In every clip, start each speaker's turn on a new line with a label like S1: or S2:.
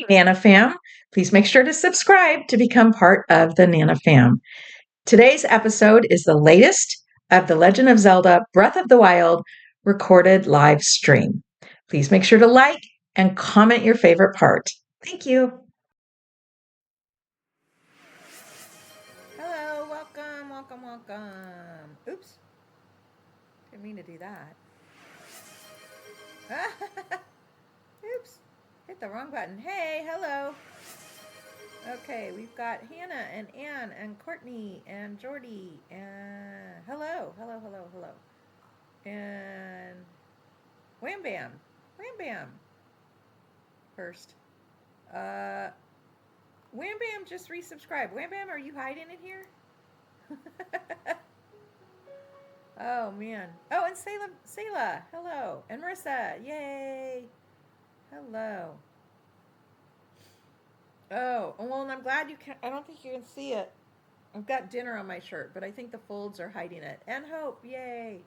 S1: Nana Fam. Please make sure to subscribe to become part of the Nana Fam. Today's episode is the latest of the Legend of Zelda Breath of the Wild recorded live stream. Please make sure to like and comment your favorite part. Thank you.
S2: Hello, welcome, welcome, welcome. Oops. Didn't mean to do that. Oops. Hit the wrong button. Hey, hello. Okay, we've got Hannah and Ann and Courtney and Jordy and hello, hello, hello, hello. And Wham Bam. Wham Bam. First. Wham Bam just resubscribed. Wham Bam, are you hiding in here? Oh man. Oh, and Selah, hello. And Marissa, yay. Hello. Oh, well, and I'm glad you can. I don't think you can see it. I've got dinner on my shirt, but I think the folds are hiding it. And Hope, yay.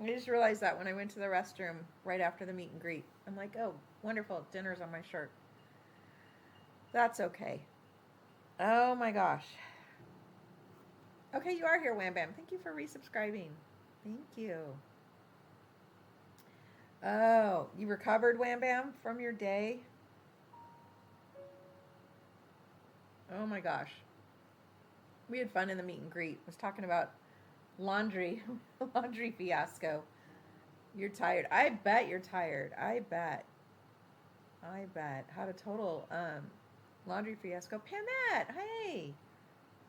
S2: I just realized that when I went to the restroom right after the meet and greet. I'm like, oh, wonderful, dinner's on my shirt. That's okay. Oh my gosh. Okay, you are here, Wham Bam. Thank you for resubscribing. Thank you. Oh, you recovered, Wham Bam, from your day? Oh my gosh. We had fun in the meet and greet. I was talking about laundry fiasco. You're tired. I bet you're tired. I bet. Had a total laundry fiasco. Pamette, hey.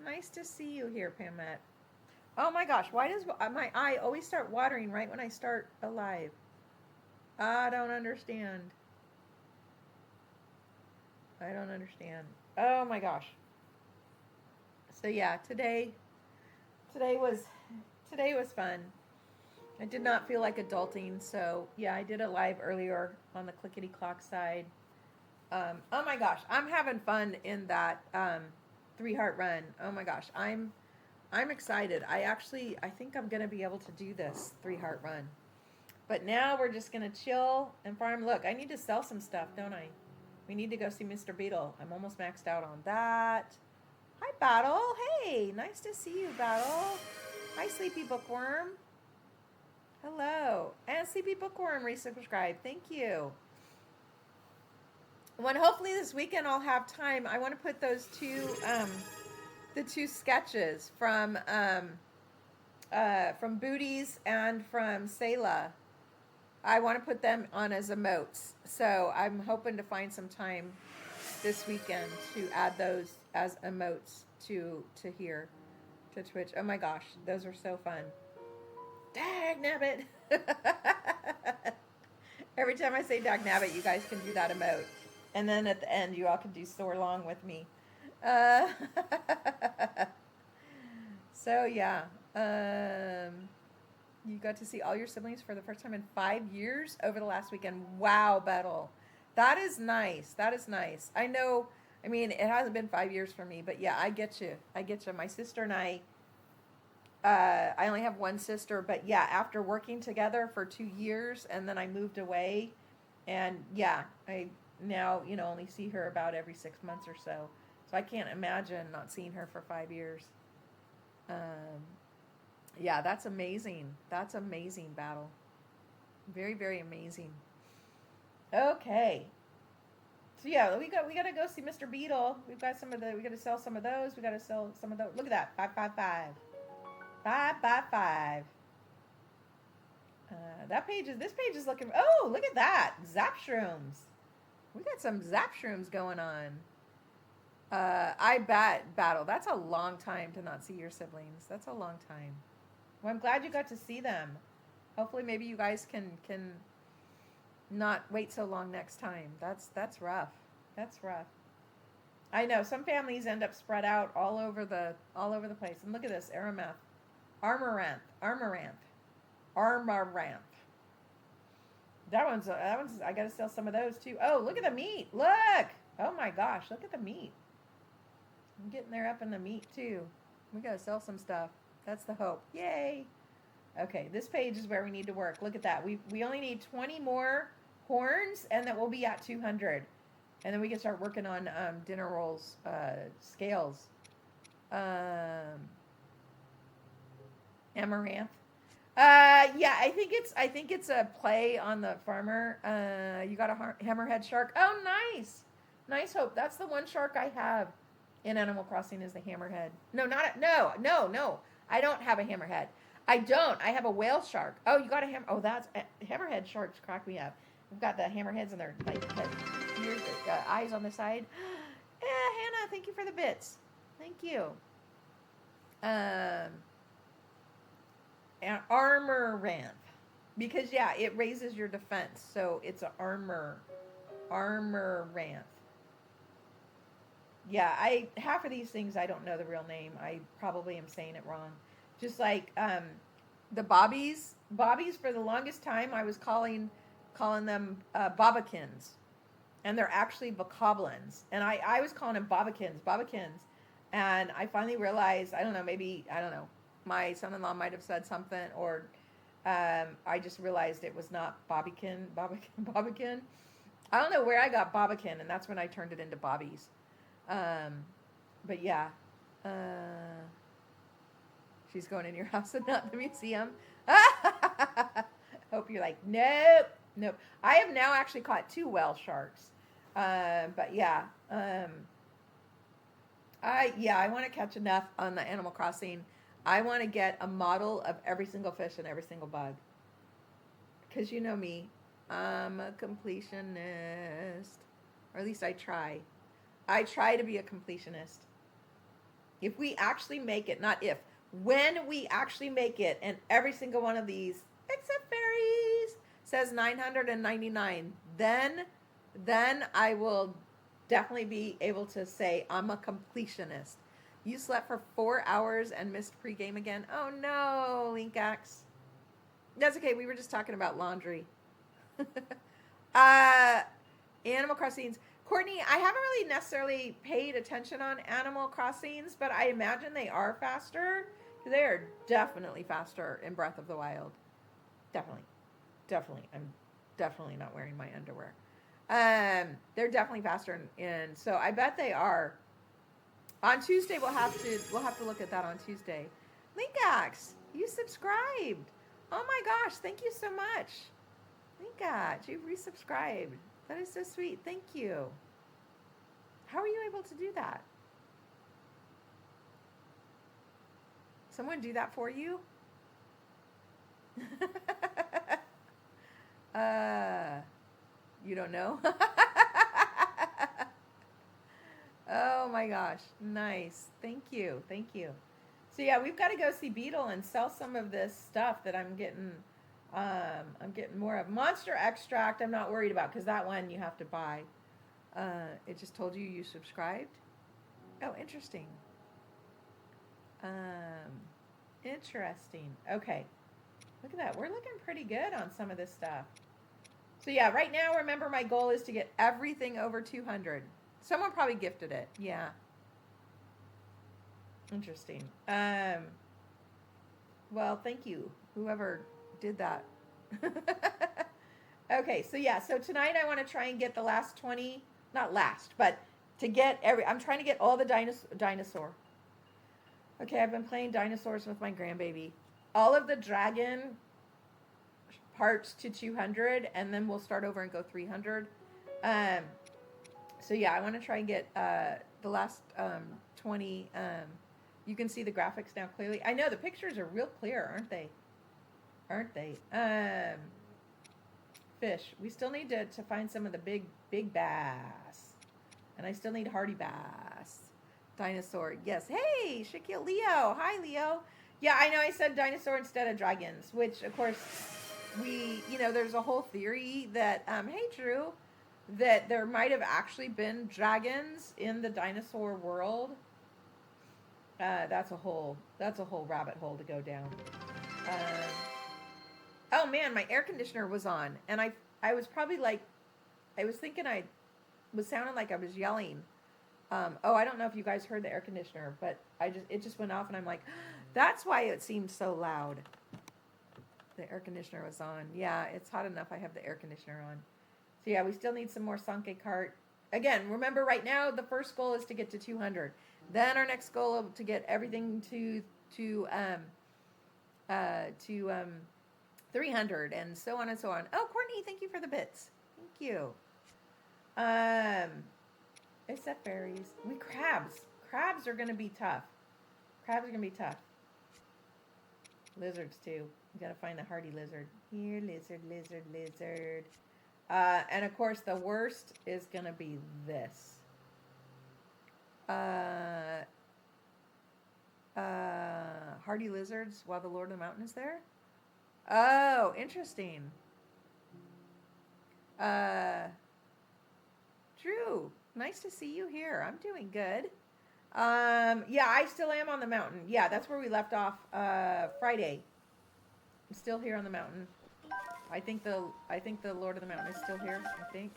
S2: Nice to see you here, Pamette. Oh my gosh, why does my eye always start watering right when I start a live? I don't understand. Oh my gosh. So yeah, today was fun. I did not feel like adulting, so yeah, I did a live earlier on the clickety clock side. Oh my gosh, I'm having fun in that 3 heart run. Oh my gosh, I'm excited. I think I'm gonna be able to do this 3 heart run. But now we're just gonna chill and farm. Look, I need to sell some stuff, don't I? We need to go see Mr. Beetle. I'm almost maxed out on that. Hi, Battle. Hey, nice to see you, Battle. Hi, Sleepy Bookworm. Hello. And Sleepy Bookworm resubscribe. Thank you. When hopefully this weekend I'll have time, I want to put those the two sketches from Booties and from Selah. I want to put them on as emotes. So I'm hoping to find some time this weekend to add those as emotes to here, to Twitch. Oh my gosh, those are so fun. Dagnabbit. Every time I say Dagnabbit, you guys can do that emote. And then at the end, you all can do so long with me. So yeah. You got to see all your siblings for the first time in 5 years over the last weekend. Wow, Bettle. That is nice. That is nice. I know, I mean, it hasn't been 5 years for me, but yeah, I get you. My sister and I only have one sister, but yeah, after working together for 2 years and then I moved away, and yeah, I now, only see her about every 6 months or so. So I can't imagine not seeing her for 5 years. Yeah, that's amazing. That's amazing, Battle. Very, very amazing. Okay. So yeah, we got to go see Mr. Beetle. We got to sell some of those. We got to sell some of those. Look at that. 555. 555. This page is looking. Oh, look at that. Zap shrooms. We got some zap shrooms going on. I bet, Battle. That's a long time to not see your siblings. That's a long time. Well, I'm glad you got to see them. Hopefully, maybe you guys can not wait so long next time. That's rough. That's rough. I know some families end up spread out all over the place. And look at this, Amaranth. That one's. I got to sell some of those too. Oh, look at the meat. Look. Oh my gosh, look at the meat. I'm getting there up in the meat too. We got to sell some stuff. That's the hope. Yay. Okay, this page is where we need to work. Look at that. We only need 20 more horns, and then we'll be at 200. And then we can start working on dinner rolls scales. Amaranth. Yeah, I think it's a play on the farmer. You got a hammerhead shark. Oh, nice, nice, Hope. That's the one shark I have in Animal Crossing is the hammerhead. No, not a, no, no, no. I don't have a hammerhead. I don't. I have a whale shark. Oh, you got a ham. Oh, that's hammerhead sharks. Crack me up. We've got the hammerheads and their like ears, eyes on the side. Hannah, thank you for the bits. Thank you. An armor ramp, because yeah, it raises your defense, so it's an armor ramp. Yeah, I half of these things I don't know the real name. I probably am saying it wrong. Just like the bobbies for the longest time I was calling them bobbikins, and they're actually bokoblins, and I was calling them bobbikins, and I finally realized, I don't know, maybe, I don't know, my son-in-law might have said something, or I just realized it was not bobbikin. I don't know where I got bobbikin, and that's when I turned it into bobbies. But yeah, she's going in your house and not the museum. Hope you're like, nope. I have now actually caught 2 whale sharks. But yeah, I want to catch enough on the Animal Crossing. I want to get a model of every single fish and every single bug. Because you know me, I'm a completionist. Or at least I try. I try to be a completionist. If we actually make it, not if, when we actually make it, and every single one of these, except fairies, says 999, then I will definitely be able to say I'm a completionist. You slept for 4 hours and missed pregame again? Oh no, Linkax. That's okay, we were just talking about laundry. Animal Crossings. Courtney, I haven't really necessarily paid attention on Animal Crossings, but I imagine they are faster. They are definitely faster in Breath of the Wild. Definitely. I'm definitely not wearing my underwear. They're definitely faster, and so I bet they are. On Tuesday, we'll have to look at that on Tuesday. Linkax, you subscribed. Oh my gosh, thank you so much. Linkax, you resubscribed. That is so sweet. Thank you. How are you able to do that? Someone do that for you? You don't know? Oh my gosh. Nice. Thank you. So yeah, we've got to go see Beetle and sell some of this stuff that I'm getting more of. Monster Extract I'm not worried about, because that one you have to buy. It just told you subscribed. Oh, interesting. Interesting. Okay. Look at that. We're looking pretty good on some of this stuff. So yeah, right now, remember, my goal is to get everything over 200. Someone probably gifted it. Yeah. Interesting. Well, thank you, whoever did that. Okay, so yeah, so tonight I want to try and get the last 20, not last, but to get I'm trying to get all the dinosaur. Okay, I've been playing dinosaurs with my grandbaby. All of the dragon parts to 200, and then we'll start over and go 300. So yeah, I want to try and get the last 20. You can see the graphics now clearly. I know the pictures are real clear, aren't they? Fish. We still need to find some of the big bass. And I still need hardy bass. Dinosaur. Yes. Hey, Shaquille Leo. Hi, Leo. Yeah, I know I said dinosaur instead of dragons, which, of course, there's a whole theory that, hey, Drew, that there might have actually been dragons in the dinosaur world. That's a whole rabbit hole to go down. Oh man, my air conditioner was on, and I was probably like, I was thinking I was sounding like I was yelling. I don't know if you guys heard the air conditioner, but it just went off, and I'm like, that's why it seemed so loud. The air conditioner was on. Yeah, it's hot enough. I have the air conditioner on. So yeah, we still need some more Sanke cart. again, remember right now the first goal is to get to 200. Then our next goal to get everything to 300 and so on and so on. Oh, Courtney, thank you for the bits. Thank you. Except berries. Crabs. Crabs are going to be tough. Crabs are going to be tough. Lizards too. You got to find the hardy lizard. Here, lizard, lizard, lizard. And of course, the worst is going to be this. Hardy lizards while the Lord of the Mountain is there? Oh, interesting. Drew, nice to see you here. I'm doing good. Yeah, I still am on the mountain. Yeah, that's where we left off Friday. I'm still here on the mountain. I think the Lord of the Mountain is still here, I think.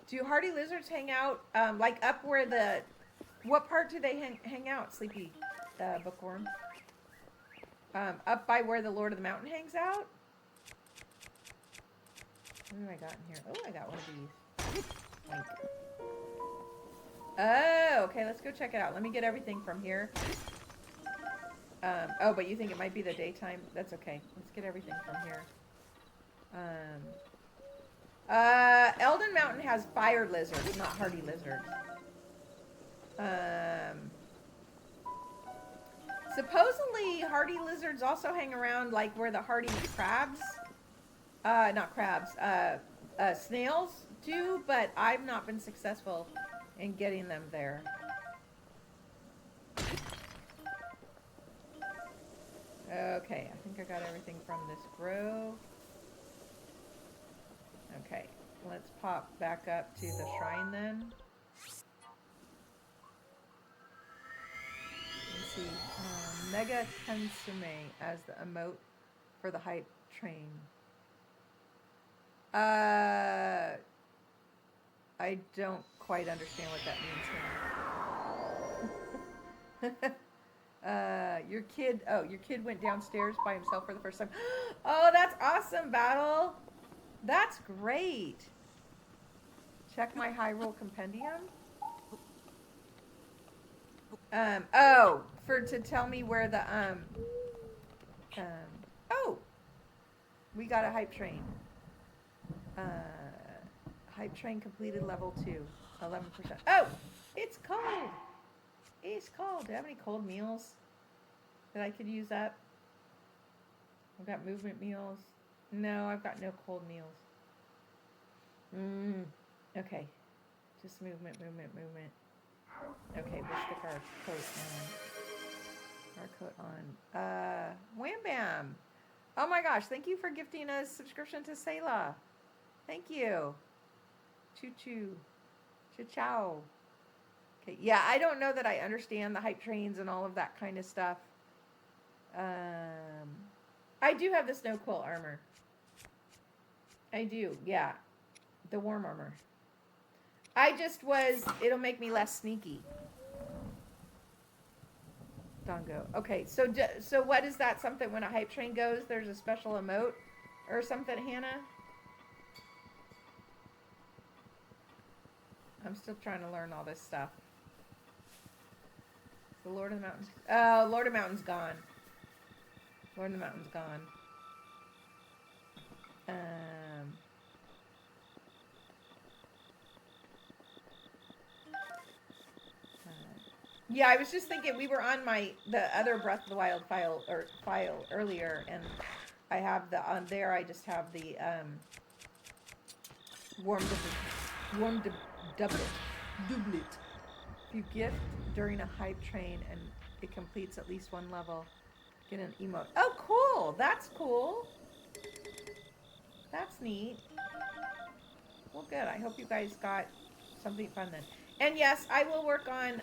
S2: Do hardy lizards hang out like up where the what part do they hang out, Sleepy Bookworm? Up by where the Lord of the Mountain hangs out? What have I got in here? Oh, I got one of these. Oh, okay, let's go check it out. Let me get everything from here. Oh, but you think it might be the daytime? That's okay. Let's get everything from here. Eldon Mountain has fire lizards, not hardy lizards. Supposedly, hardy lizards also hang around like where the hardy crabs, not crabs, snails do, but I've not been successful in getting them there. Okay, I think I got everything from this grove. Okay, let's pop back up to the shrine then. Let's see, Mega Kensume as the emote for the hype train. I don't quite understand what that means here. Your kid went downstairs by himself for the first time. Oh, that's awesome, Battle. That's great. Check my Hyrule Compendium. To tell me where the we got a hype train. Hype train completed level 2, 11%. Oh, it's cold. It's cold. Do I have any cold meals that I could use up? I've got movement meals. No, I've got no cold meals. Okay. Just movement. Okay, we'll stick our coat on. Wham Bam. Oh my gosh, thank you for gifting a subscription to Selah. Thank you. Choo choo. Cha-chow. Okay, yeah, I don't know that I understand the hype trains and all of that kind of stuff. I do have the snow quill armor. I do, yeah. The warm armor. It'll make me less sneaky. Dongo. Okay, so what is that? Something when a hype train goes, there's a special emote or something, Hannah? I'm still trying to learn all this stuff. The Lord of the Mountains. Oh, Lord of the Mountain's gone. Lord of the Mountain's gone. Yeah, I was just thinking we were on the other Breath of the Wild file earlier, and I have on there. I just have the warm doublet. If you gift during a hype train and it completes at least one level, get an emote. Oh, cool! That's cool. That's neat. Well, good. I hope you guys got something fun then. And yes, I will work on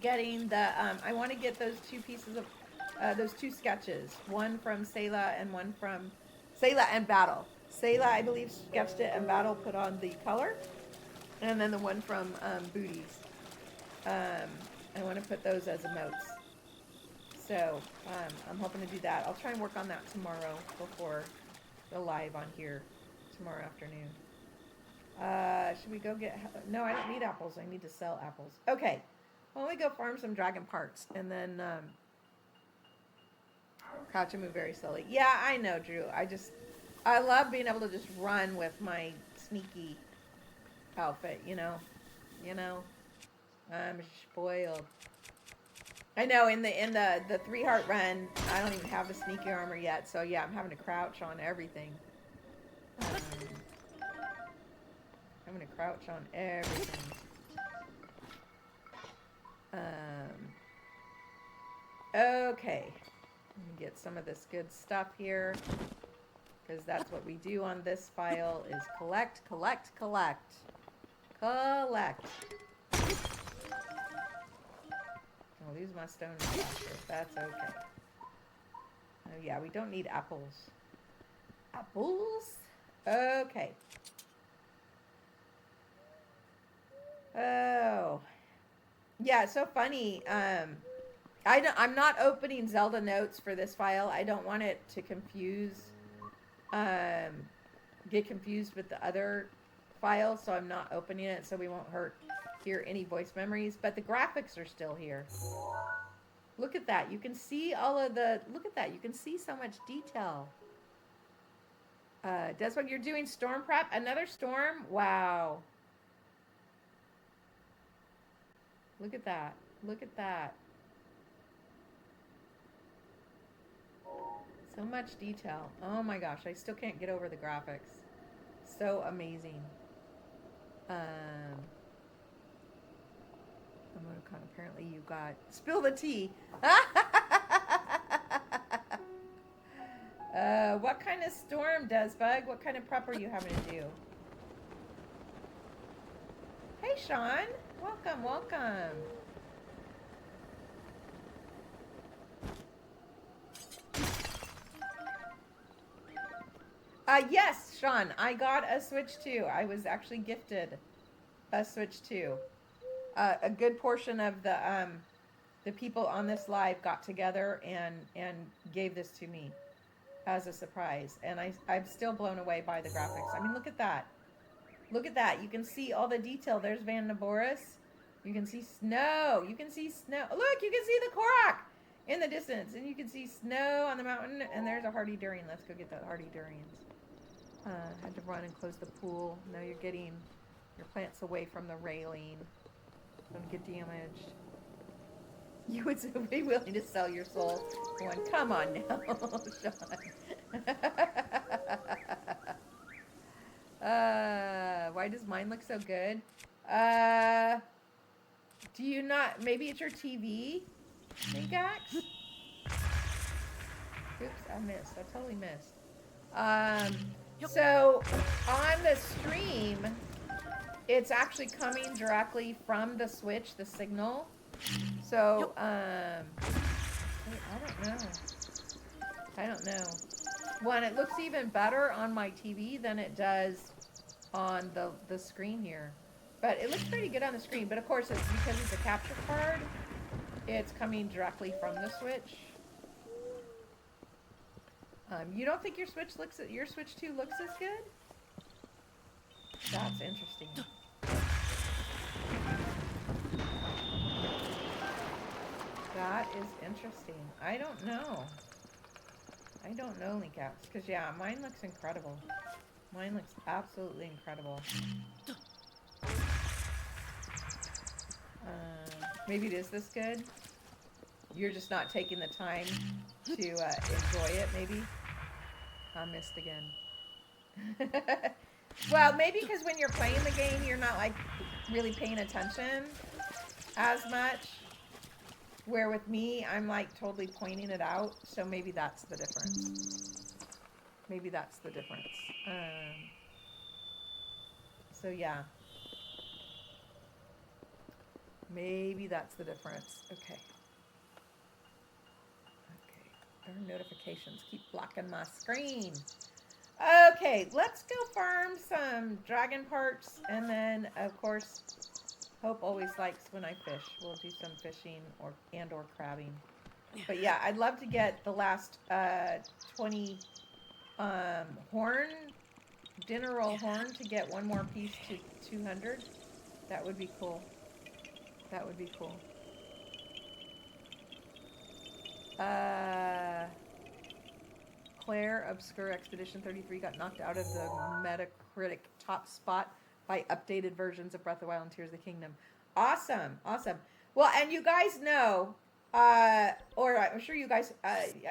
S2: getting the. I want to get those two pieces of those two sketches. One from Selah and one from Selah and Battle. Selah, I believe, sketched it, and Battle put on the color. And then the one from Booties. I want to put those as emotes. So I'm hoping to do that. I'll try and work on that tomorrow before the live on here tomorrow afternoon. Should we go get... No, I don't need apples. I need to sell apples. Okay. Why don't we go farm some dragon parts and then crouch and move very slowly. Yeah, I know, Drew. I love being able to just run with my sneaky outfit, you know. I'm spoiled. I know in the 3-heart run, I don't even have the sneaky armor yet, so yeah, I'm having to crouch on everything. I'm gonna crouch on everything. Okay. Let me get some of this good stuff here, because that's what we do on this file is collect. I'll lose my stone monster. That's okay. Oh yeah, we don't need apples. Okay. Oh. Yeah, it's so funny. I'm not opening Zelda notes for this file. I don't want it to get confused with the other file, so I'm not opening it so we won't hear any voice memories. But the graphics are still here. Look at that. You can see look at that. You can see so much detail. That's what you're doing, storm prep. Another storm? Wow. Look at that. So much detail. Oh my gosh, I still can't get over the graphics. So amazing. Emoticon, apparently you got... Spill the tea. What kind of storm, Desbug? What kind of prep are you having to do? Hey, Sean. Welcome. Yes, Sean, I got a Switch 2. I was actually gifted a Switch 2. A good portion of the people on this live got together and gave this to me as a surprise. And I'm still blown away by the graphics. I mean, look at that. You can see all the detail. There's Van Naboris. You can see snow. Look, you can see the Korok in the distance. And you can see snow on the mountain. And there's a hardy durian. Let's go get the hardy durians. Had to run and close the pool. Now you're getting your plants away from the railing. Don't get damaged. You would be willing to sell your soul. Going, come on now, Sean. Why does mine look so good? Do you not? Maybe it's your TV, Minkax? Oops, I missed. I totally missed. So on the stream, it's actually coming directly from the Switch, the signal. So, I don't know. One, it looks even better on my TV than it does on the screen here. But it looks pretty good on the screen. But of course, it's because it's a capture card, it's coming directly from the Switch. You don't think your Switch 2 looks as good? That's interesting. That is interesting. I don't know, Linkaps. Because, yeah, mine looks incredible. Mine looks absolutely incredible. Maybe it is this good? You're just not taking the time to enjoy it, maybe? I missed again. Well, maybe because when you're playing the game, you're not, like, really paying attention as much. Where with me, I'm, like, totally pointing it out. So maybe that's the difference. So, yeah. Maybe that's the difference. Okay. Our notifications keep blocking my screen. Okay, let's go farm some dragon parts, and then, of course, Hope always likes when I fish. We'll do some fishing or crabbing. But yeah, I'd love to get the last 20 horn dinner roll horn to get one more piece to 200. That would be cool. That would be cool. Claire, Obscure Expedition 33, got knocked out of the Metacritic top spot by updated versions of Breath of the Wild and Tears of the Kingdom. Awesome, awesome. Well, and you guys know, or I'm sure you guys,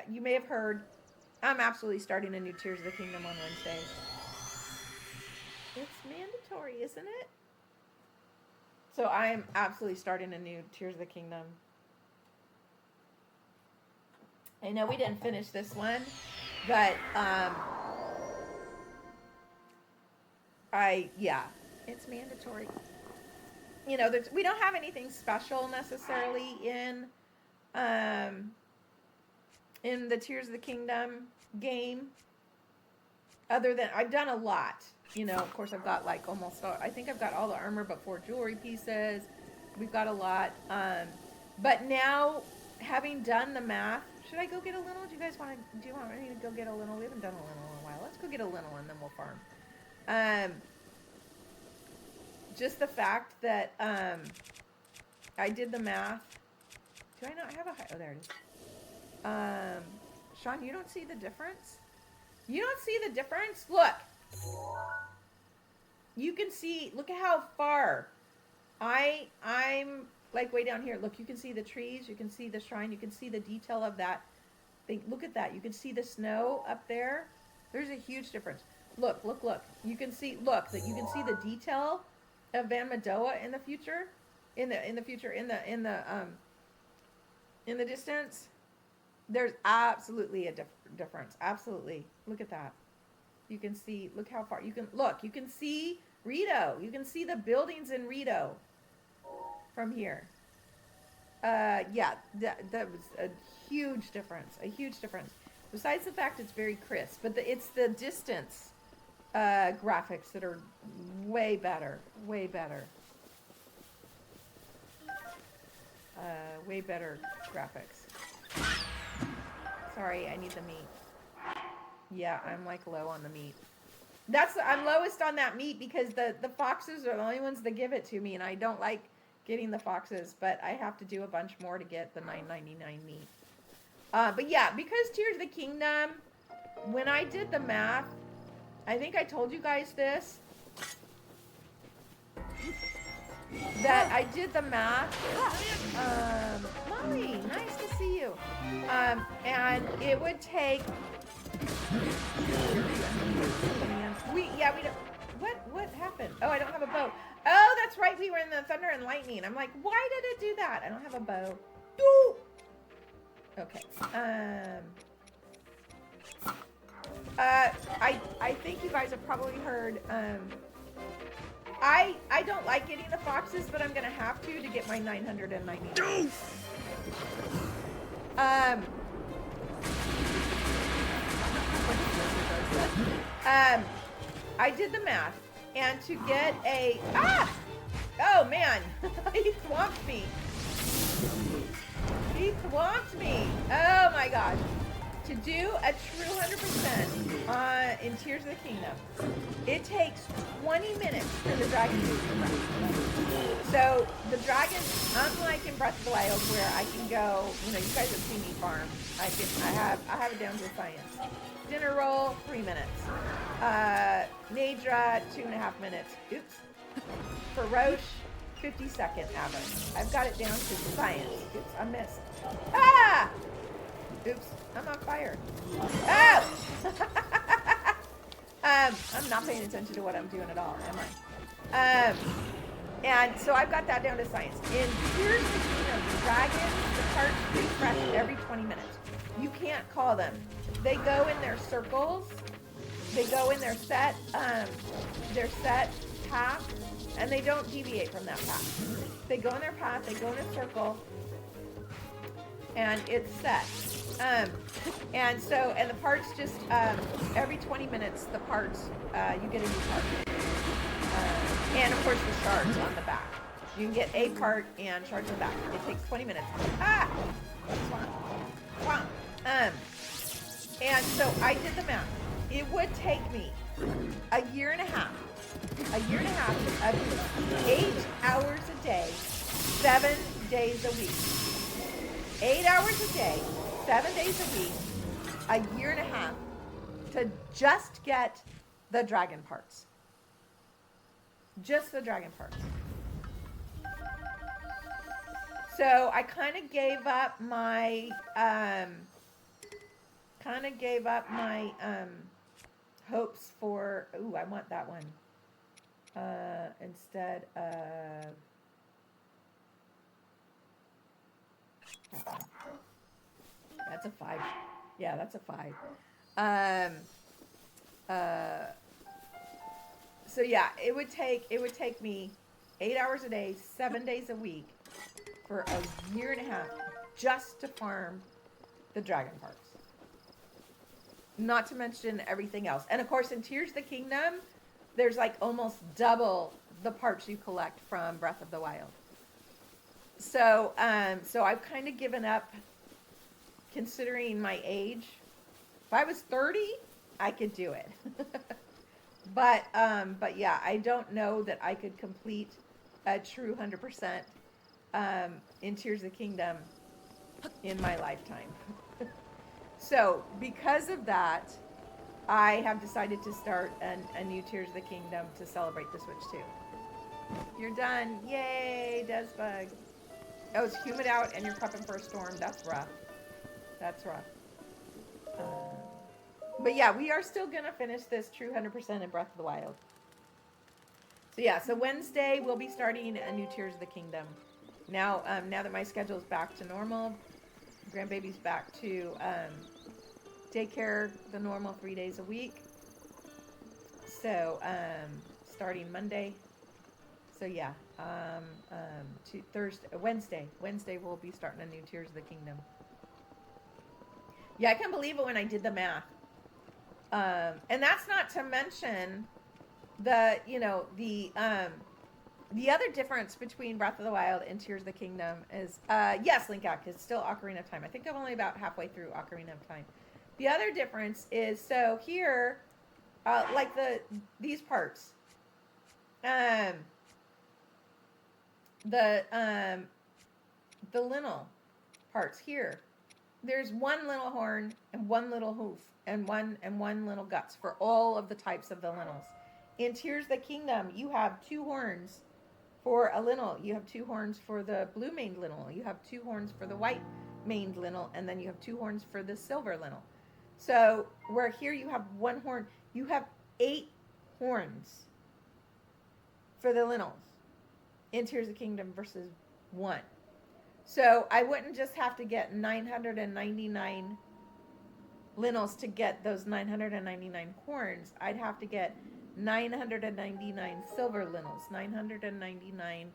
S2: you may have heard, I'm absolutely starting a new Tears of the Kingdom on Wednesday. It's mandatory, isn't it? So I'm absolutely starting a new Tears of the Kingdom. I know we didn't finish this one, but it's mandatory. You know, we don't have anything special necessarily in the Tears of the Kingdom game, other than I've done a lot. You know, of course, I've got like almost all, I think I've got all the armor but 4 jewelry pieces. We've got a lot. But now, having done the math, should I go get a little? Do you want me to go get a little? We haven't done a little in a while. Let's go get a little and then we'll farm. Just the fact that I did the math. Do I not have a high? Oh, there it is. Sean, you don't see the difference? You don't see the difference? Look. You can see, look at how far. I'm like way down here. Look, you can see the trees. You can see the shrine. You can see the detail of that thing. Look at that. You can see the snow up there. There's a huge difference. Look. You can see, that you can see the detail of Van Madoa in the future. In the distance. There's absolutely a difference. Absolutely. Look at that. You can see, look how far, you can see Rito. You can see the buildings in Rito from here. That was a huge difference, Besides the fact it's very crisp, but it's the distance graphics that are way better. Way better graphics. Sorry, I need the meat. Yeah, I'm like low on the meat. I'm lowest on that meat because the foxes are the only ones that give it to me, and I don't like getting the foxes, but I have to do a bunch more to get the $9.99 meat. But yeah, because Tears of the Kingdom, when I did the math, I think I told you guys this, that I did the math. Molly, nice to see you. And it would take. We don't. What happened? Oh, I don't have a bow. Oh, that's right. We were in the thunder and lightning. I'm like, why did it do that? I don't have a bow. Okay. I think you guys have probably heard. I don't like getting the foxes, but I'm gonna have to get my 990. I did the math, and to get a oh man, he swamped me. Oh my gosh. To do a true 100% in Tears of the Kingdom, it takes 20 minutes for the dragon to come. So the dragon, unlike in Breath of the Wild, where I can go, you guys have seen me farm. I have it down to a science. Dinner roll, 3 minutes. Nadra, 2.5 minutes. Oops. For Roche, 50-second average. I've got it down to science. Oops, I missed. Oops, I'm on fire. Oh! I'm not paying attention to what I'm doing at all, am I? And so I've got that down to science. In Tears of the Kingdom, the dragons, the parts refresh every 20 minutes. You can't call them. They go in their circles. They go in their set path, and they don't deviate from that path. They go in their path, they go in a circle, and it's set. And the parts just, every 20 minutes, the parts, you get a new part. And of course the shards on the back. You can get a part and shards on the back. It takes 20 minutes. And so I did the math. It would take me A year and a half. A year and a half of 8 hours a day, 7 days a week. 8 hours a day, 7 days a week, a year and a half to just get the dragon parts. Just the dragon parts. So I kind of gave up my hopes for, ooh, I want that one. Instead of that's a 5. Yeah, that's a 5. So yeah, it would take me 8 hours a day, 7 days a week for a year and a half just to farm the dragon parts. Not to mention everything else. And of course, in Tears of the Kingdom, there's like almost double the parts you collect from Breath of the Wild. So I've kind of given up, considering my age. If I was 30, I could do it. But yeah, I don't know that I could complete a true 100% in Tears of the Kingdom in my lifetime. So because of that, I have decided to start a new Tears of the Kingdom to celebrate the Switch 2. You're done. Yay, Desbug. Oh, it's humid out and you're prepping for a storm. That's rough. That's rough. But yeah, we are still going to finish this true 100% in Breath of the Wild. So yeah, so Wednesday we'll be starting a new Tears of the Kingdom. Now that my schedule is back to normal, grandbaby's back to daycare the normal 3 days a week. So starting Monday. So yeah, Wednesday we'll be starting a new Tears of the Kingdom. Yeah, I can't believe it when I did the math. And that's not to mention the other difference between Breath of the Wild and Tears of the Kingdom is, yes, Link Act is still Ocarina of Time. I think I'm only about halfway through Ocarina of Time. The other difference is, so here, like these parts, the lintel parts here, there's one little horn and one little hoof and one little guts for all of the types of the lintels. In Tears of the Kingdom, you have 2 horns for a lintel. You have 2 horns for the blue-maned lintel. You have 2 horns for the white-maned lintel, and then you have 2 horns for the silver lintel. So where here you have 1 horn, you have 8 horns for the lintels in Tears of the Kingdom versus 1. So I wouldn't just have to get 999 lintels to get those 999 horns. I'd have to get 999 silver lintels, 999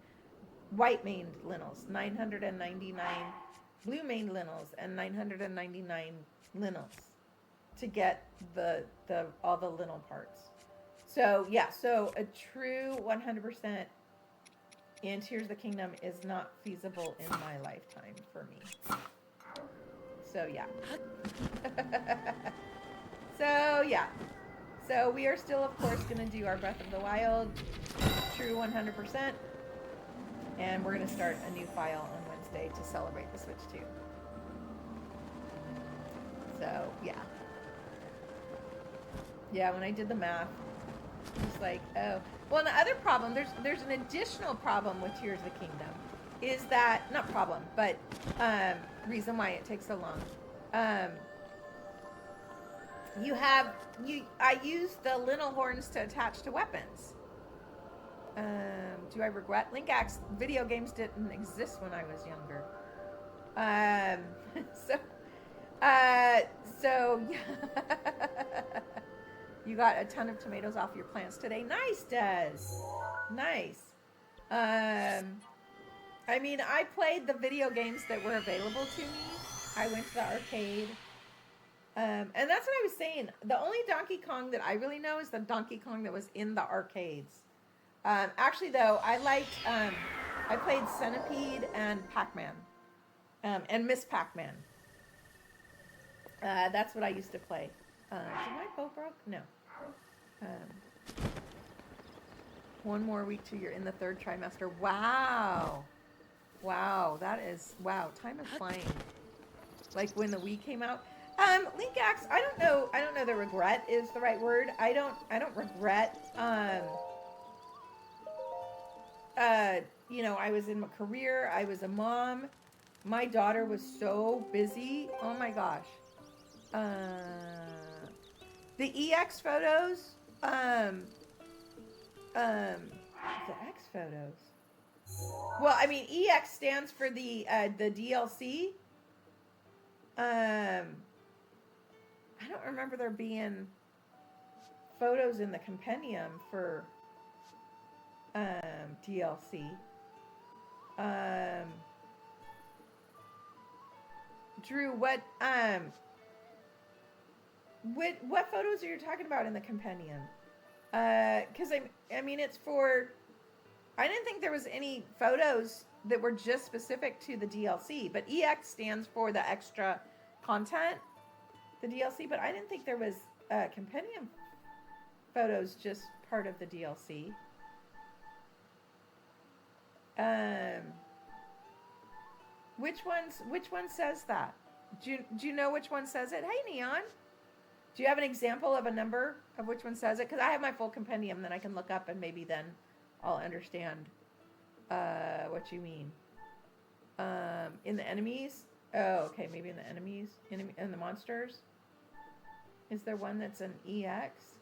S2: white-maned lintels, 999 blue-maned lintels, and 999 lintels to get the all the lintel parts. So yeah, so a true 100% in Tears of the Kingdom is not feasible in my lifetime for me. So yeah. So we are still, of course, going to do our Breath of the Wild true 100%. And we're going to start a new file on Wednesday to celebrate the Switch 2. So yeah. Yeah, when I did the math, it's like, oh. Well, and the other problem, there's an additional problem with Tears of the Kingdom, is that, not problem, but reason why it takes so long. I use the lintel horns to attach to weapons. Do I regret? Link Axe video games didn't exist when I was younger. So yeah. You got a ton of tomatoes off your plants today. Nice, Des. Nice. I mean, I played the video games that were available to me. I went to the arcade. And that's what I was saying. The only Donkey Kong that I really know is the Donkey Kong that was in the arcades. Actually, though, I played Centipede and Pac-Man. And Miss Pac-Man. That's what I used to play. Did my bow broke? No. One more week till you're in the 3rd trimester. Wow. Wow, that is, wow, time is flying. Like when the Wii came out. Linkax, I don't know that regret is the right word. I don't regret, you know, I was in my career, I was a mom. My daughter was so busy. Oh my gosh. The EX photos, the X photos. Well, I mean, EX stands for the DLC. I don't remember there being photos in the compendium for DLC. Drew, what photos are you talking about in the compendium? Because I mean, it's for. I didn't think there was any photos that were just specific to the DLC, but EX stands for the extra content, the DLC. But I didn't think there was compendium photos just part of the DLC. Which one says that? Do you know which one says it? Hey, Neon. Do you have an example of a number of which one says it? Because I have my full compendium, then I can look up and maybe then I'll understand what you mean. In the enemies? Oh, okay, maybe in the enemies? In the monsters? Is there one that's an EX?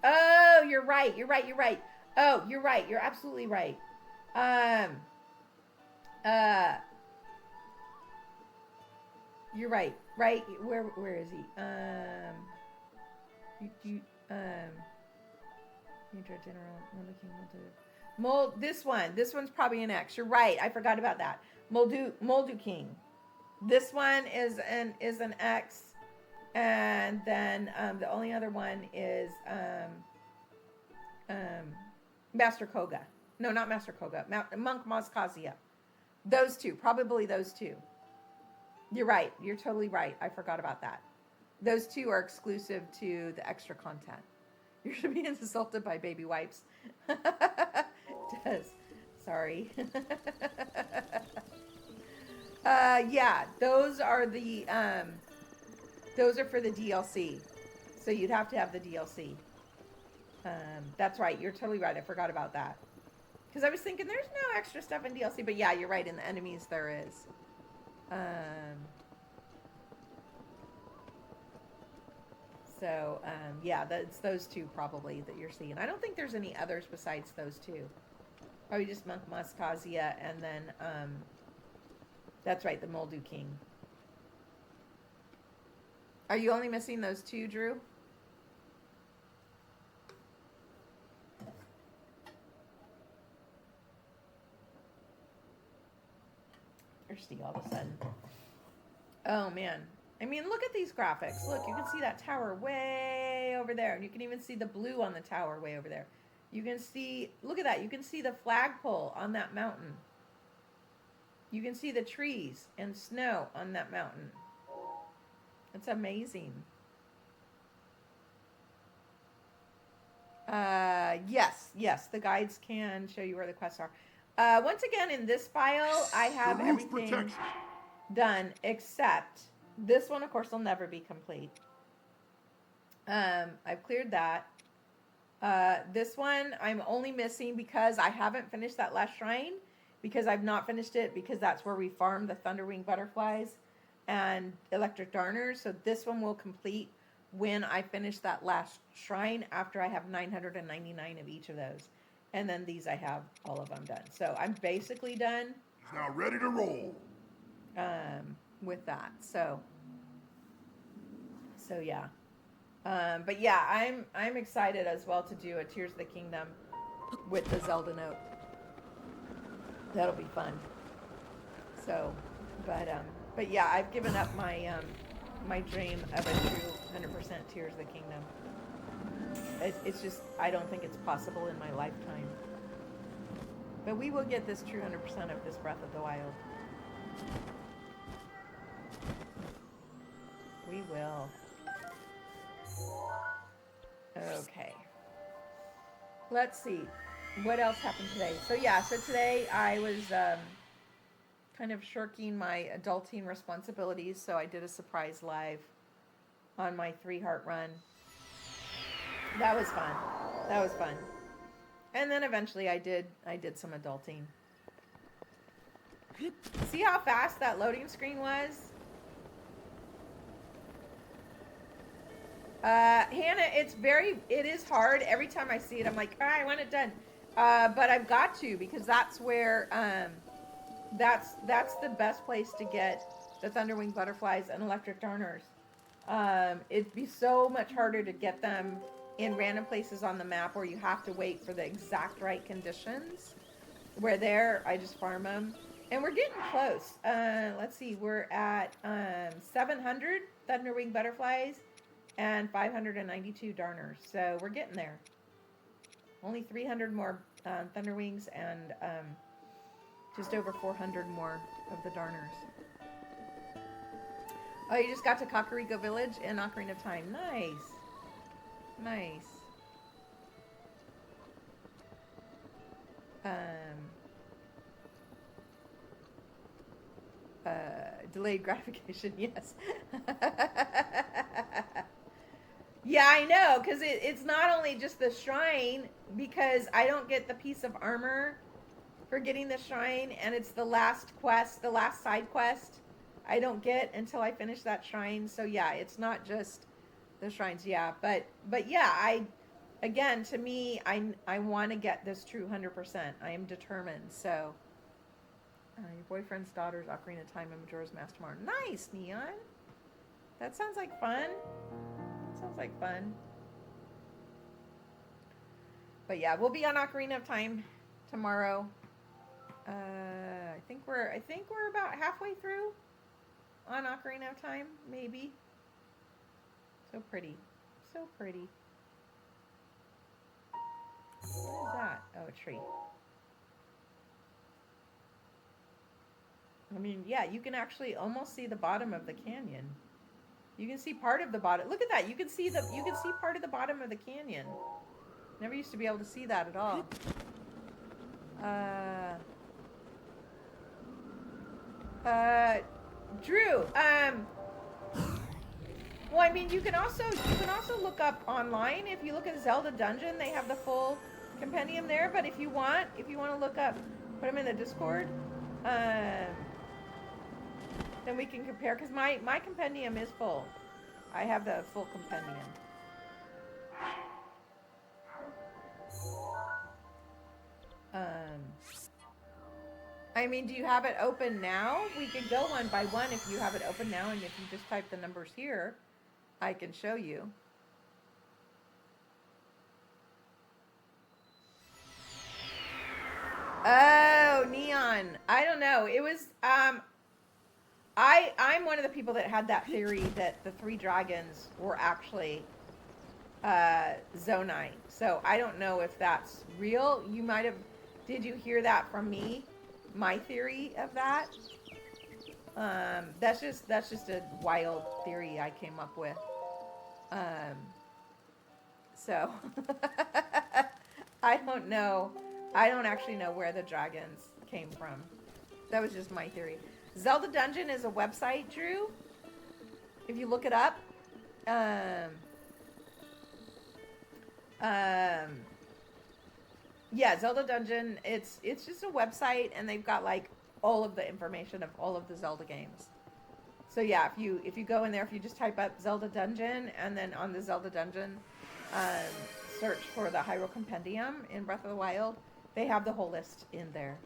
S2: Oh, you're right. Oh, you're right. You're absolutely right. You're right. Right? Where is he? General, this one's probably an X. You're right. I forgot about that. Moldu King. This one is an X, and then the only other one is Master Koga. No, not Master Koga. Monk Moskazia. Those two, probably those two. You're right. You're totally right. I forgot about that. Those two are exclusive to the extra content. You're being insulted by baby wipes. Does. Sorry. Yeah, those are for the DLC. So you'd have to have the DLC. That's right. You're totally right. I forgot about that. Because I was thinking there's no extra stuff in DLC, but yeah, you're right. In the enemies there is. Yeah, it's those two probably that you're seeing. I don't think there's any others besides those two. Probably just Monk Moskazia and then, that's right, the Moldu King. Are you only missing those two, Drew? Thirsty all of a sudden. Oh, man. I mean, look at these graphics. Look, you can see that tower way over there. And you can even see the blue on the tower way over there. You can see, look at that. You can see the flagpole on that mountain. You can see the trees and snow on that mountain. It's amazing. Yes, the guides can show you where the quests are. Once again, in this file, I have everything done except this one, of course, will never be complete. I've cleared that. This one I'm only missing because I haven't finished that last shrine, because I've not finished it because that's where we farm the Thunderwing butterflies and electric darners. So this one will complete when I finish that last shrine after I have 999 of each of those. And then these I have all of them done. So I'm basically done.
S3: Now ready to roll.
S2: With that. So yeah. But yeah, I'm excited as well to do a Tears of the Kingdom with the Zelda note. That'll be fun. So, but yeah, I've given up my my dream of a true 100% Tears of the Kingdom. It's just, I don't think it's possible in my lifetime. But we will get this true 100% of this Breath of the Wild. We will. Okay. Let's see. What else happened today? So today I was kind of shirking my adulting responsibilities, so I did a surprise live on my 3 heart run. That was fun. That was fun. And then eventually I did some adulting. See how fast that loading screen was? Hannah, it is hard. Every time I see it, I'm like, I want it done. But I've got to, because that's where, that's the best place to get the thunderwing butterflies and electric darners. It'd be so much harder to get them in random places on the map where you have to wait for the exact right conditions. Where there, I just farm them. And we're getting close. Let's see, we're at 700 thunderwing butterflies and 592 darners. So we're getting there. Only 300 more thunderwings and just over 400 more of the darners. Oh, you just got to Kakariko Village in Ocarina of Time. Nice. Nice. Delayed gratification, yes. Yeah, I know, because it's not only just the shrine, because I don't get the piece of armor for getting the shrine, and it's the last quest, the last side quest I don't get until I finish that shrine. So yeah, it's not just the shrines, yeah. But yeah, again, to me, I want to get this true 100%. I am determined, so... your boyfriend's daughter's Ocarina of Time and Majora's Mask tomorrow. Nice, Neon. That sounds like fun. Sounds like fun. But yeah, we'll be on Ocarina of Time tomorrow. I think we're about halfway through on Ocarina of Time, maybe. So pretty. So pretty. What is that? Oh, a tree. I mean, yeah, you can actually almost see the bottom of the canyon. You can see part of the bottom. Look at that. You can see part of the bottom of the canyon. Never used to be able to see that at all. Drew, well, I mean, you can also look up online. If you look at Zelda Dungeon, they have the full compendium there. But if you want to look up, put them in the Discord. Then we can compare, because my compendium is full. I have the full compendium. I mean, do you have it open now? We could go one by one if you have it open now, and if you just type the numbers here, I can show you. Oh, Neon. I don't know. It was I'm one of the people that had that theory that the 3 dragons were actually Zonai. So I don't know if that's real. You might have. Did you hear that from me? My theory of that. That's just a wild theory I came up with. So I don't know. I don't actually know where the dragons came from. That was just my theory. Zelda Dungeon is a website, Drew. If you look it up. Yeah, Zelda Dungeon, it's just a website, and they've got like all of the information of all of the Zelda games. So yeah, if you go in there, if you just type up Zelda Dungeon, and then on the Zelda Dungeon, search for the Hyrule Compendium in Breath of the Wild, they have the whole list in there.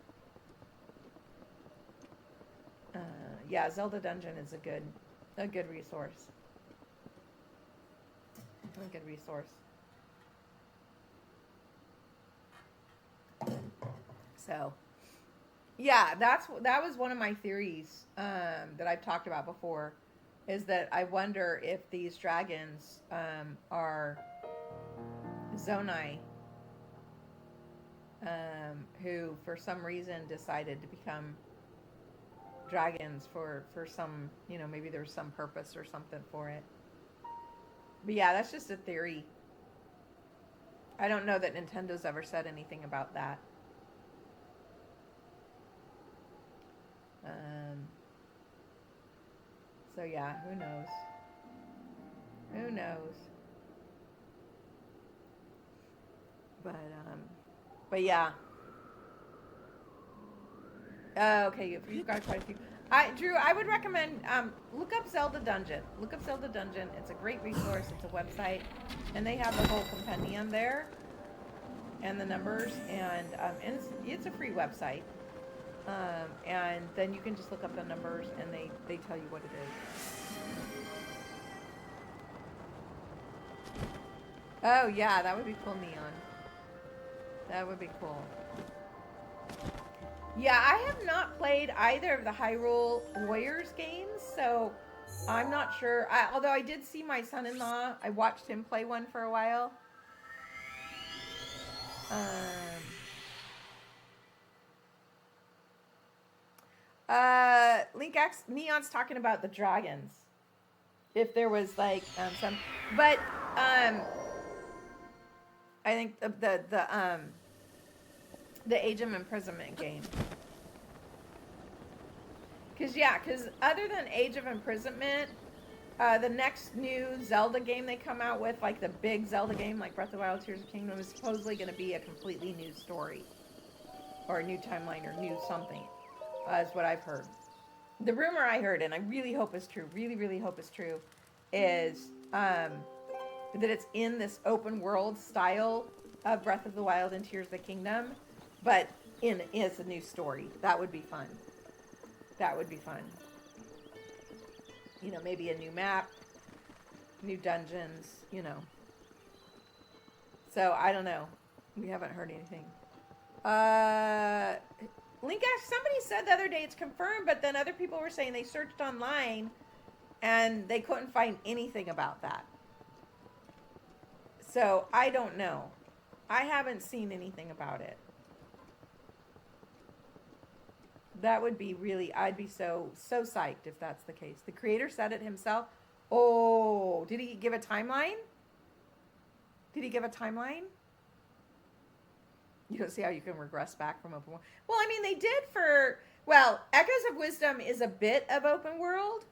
S2: Yeah, Zelda Dungeon is a good resource. A good resource. So, yeah, that was one of my theories that I've talked about before, is that I wonder if these dragons are Zonai, who for some reason decided to become dragons for some, maybe there's some purpose or something for it. But yeah, that's just a theory. I don't know that Nintendo's ever said anything about that. So yeah, who knows? Who knows? But yeah. Okay, you've got quite a few. Drew, I would recommend look up Zelda Dungeon. Look up Zelda Dungeon. It's a great resource. It's a website, and they have the whole compendium there, and the numbers, and it's a free website. And then you can just look up the numbers, and they tell you what it is. Oh yeah, that would be cool, Neon. That would be cool. Yeah, I have not played either of the Hyrule Warriors games, so I'm not sure. Although I did see my son-in-law, I watched him play one for a while. Link X Neon's talking about the dragons. If there was like some, but I think the Age of Imprisonment game. Because other than Age of Imprisonment, the next new Zelda game they come out with, like the big Zelda game, like Breath of the Wild, Tears of the Kingdom, is supposedly going to be a completely new story, or a new timeline, or new something, is what I've heard. The rumor I heard, and I really hope is true, really, really hope is true, is that it's in this open world style of Breath of the Wild and Tears of the Kingdom, but it's a new story. That would be fun. That would be fun. You know, maybe a new map, new dungeons, you know. So, I don't know. We haven't heard anything. Linkash, somebody said the other day it's confirmed, but then other people were saying they searched online and they couldn't find anything about that. So, I don't know. I haven't seen anything about it. That would be really, I'd be so psyched if that's the case. The creator said it himself. Oh, did he give a timeline? Did he give a timeline? You don't see how you can regress back from open world. Well, I mean, they did for, Echoes of Wisdom is a bit of open world.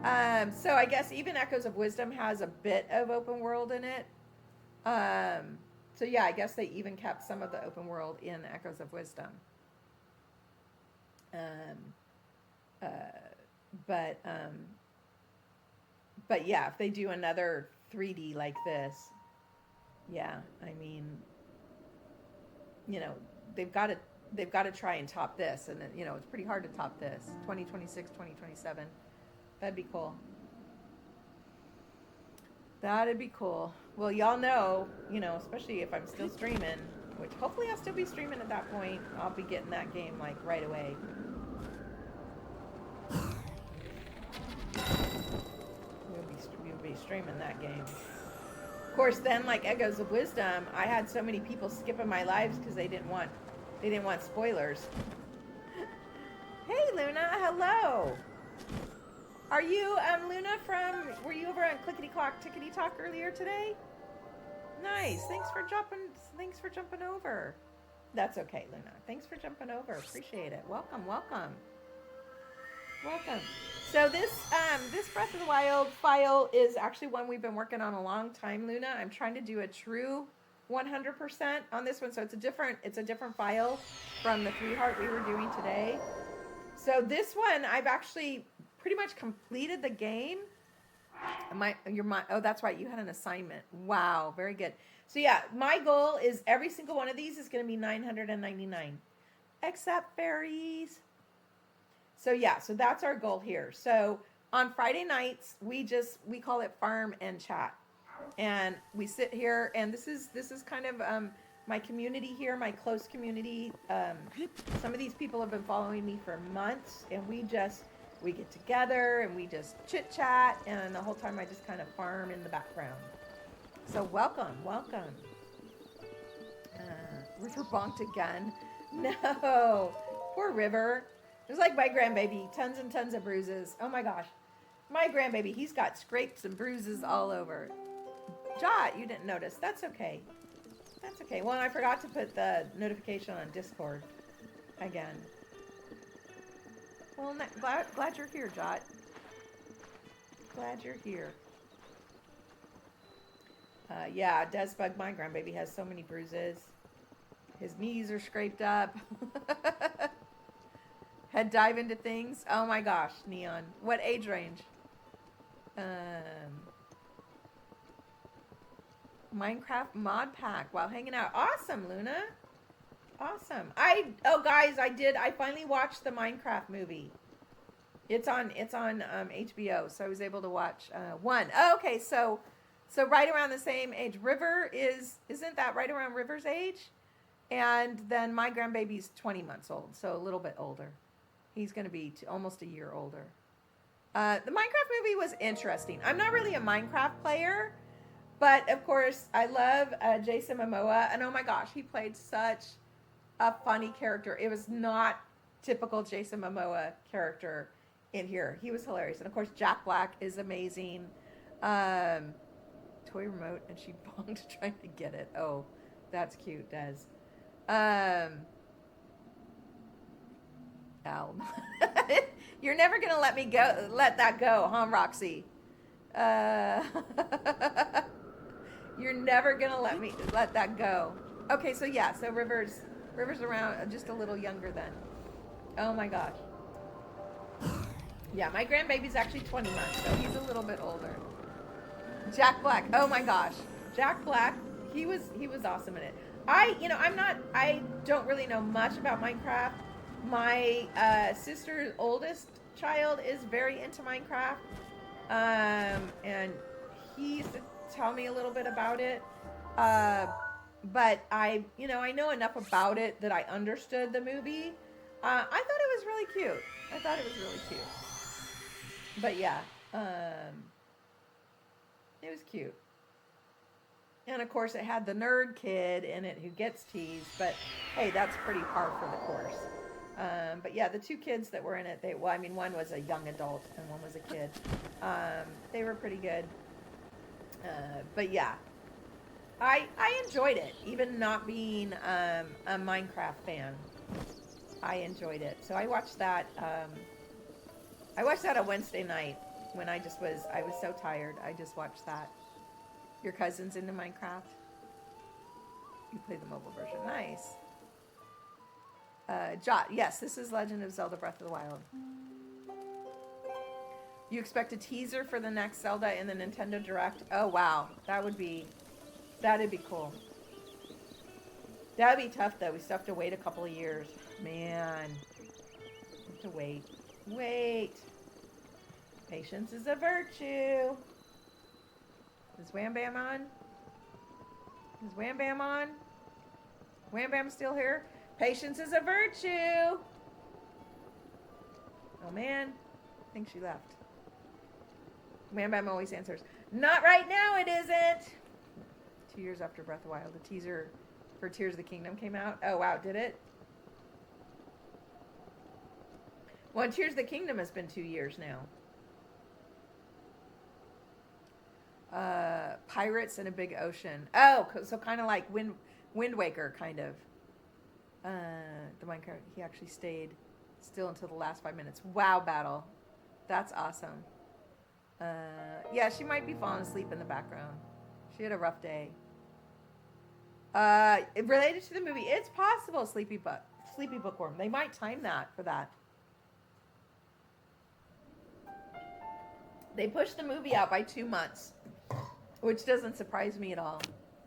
S2: So I guess even Echoes of Wisdom has a bit of open world in it. So yeah, I guess they even kept some of the open world in Echoes of Wisdom. But yeah, if they do another 3D like this, yeah, I mean, you know, they've got to try and top this, and you know, it's pretty hard to top this. 2026, 2027, that'd be cool. That'd be cool. Well, y'all know, you know, especially if I'm still streaming, which hopefully I'll still be streaming at that point. I'll be getting that game like right away. We'll be streaming that game. Of course, then like Echoes of Wisdom, I had so many people skipping my lives because they didn't want spoilers. Hey, Luna, hello. Are you Luna were you over on Clickety Clock Tickety Talk earlier today? Nice. Thanks for jumping over. That's okay, Luna. Thanks for jumping over. Appreciate it. Welcome. So this Breath of the Wild file is actually one we've been working on a long time, Luna. I'm trying to do a true 100% on this one, so it's a different file from the 3-heart we were doing today. So this one, I've actually pretty much completed the game. Oh, that's right. You had an assignment. Wow, very good. So yeah, my goal is every single one of these is going to be 999, except fairies. So yeah, so that's our goal here. So on Friday nights, we call it farm and chat, and we sit here, and this is kind of my community here, my close community. Some of these people have been following me for months, and we get together and we just chit chat, and the whole time I just kind of farm in the background. So welcome. River bonked a gun. No, poor River. It was like my grandbaby, tons and tons of bruises. Oh my gosh. My grandbaby, he's got scrapes and bruises all over. Jot, you didn't notice. That's okay. That's okay. Well, I forgot to put the notification on Discord again. Well, glad you're here, Jot. Glad you're here. Yeah, Desbug, my grandbaby, has so many bruises. His knees are scraped up. Head dive into things. Oh my gosh, Neon. What age range? Minecraft mod pack while hanging out. Awesome, Luna. Awesome. Guys, I finally watched the Minecraft movie. It's on HBO, so I was able to watch one. Oh, okay, so right around the same age. Isn't that right around River's age? And then my grandbaby's 20 months old, so a little bit older. He's going to be almost a year older. The Minecraft movie was interesting. I'm not really a Minecraft player, but of course I love Jason Momoa, and oh my gosh, he played such a funny character. It was not typical Jason Momoa character in here. He was hilarious, and of course Jack Black is amazing. Toy remote, and she bonked trying to get it. Oh, that's cute, Des. Al. You're never gonna let that go, huh, Roxy? You're never gonna let that go. Okay, so yeah, so River's around just a little younger then. Oh my gosh. Yeah, my grandbaby's actually 20 months, so he's a little bit older. Jack Black. Oh my gosh. Jack Black, he was awesome in it. I don't really know much about Minecraft. My sister's oldest child is very into Minecraft. And he used to tell me a little bit about it. But I know enough about it that I understood the movie. I thought it was really cute. But yeah, it was cute. And of course, it had the nerd kid in it who gets teased. But hey, that's pretty par for the course. But yeah, the two kids that were in it, one was a young adult and one was a kid. They were pretty good. But yeah, I enjoyed it, even not being a Minecraft fan. I enjoyed it. So I watched that. I watched that a Wednesday night when I was so tired. I just watched that. Your cousin's into Minecraft? You play the mobile version. Nice. Jot, yes, this is Legend of Zelda-Breath of the Wild. You expect a teaser for the next Zelda in the Nintendo Direct? Oh, wow. That'd be cool. That'd be tough, though. We still have to wait a couple of years. Man. We have to wait. Wait. Patience is a virtue. Is Wham Bam on? Is Wham Bam on? Wham Bam still here? Patience is a virtue. Oh, man. I think she left. Wham Bam always answers, not right now, it isn't. 2 years after Breath of the Wild, the teaser for Tears of the Kingdom came out. Oh, wow, did it? Well, Tears of the Kingdom has been 2 years now. Pirates in a Big Ocean. Oh, so kind of like Wind Waker, kind of. The Minecraft, he actually stayed still until the last 5 minutes. Wow, Battle. That's awesome. Yeah, she might be falling asleep in the background. She had a rough day. Related to the movie, it's possible, Sleepy Bookworm. They might time that for that. They pushed the movie out by 2 months, which doesn't surprise me at all.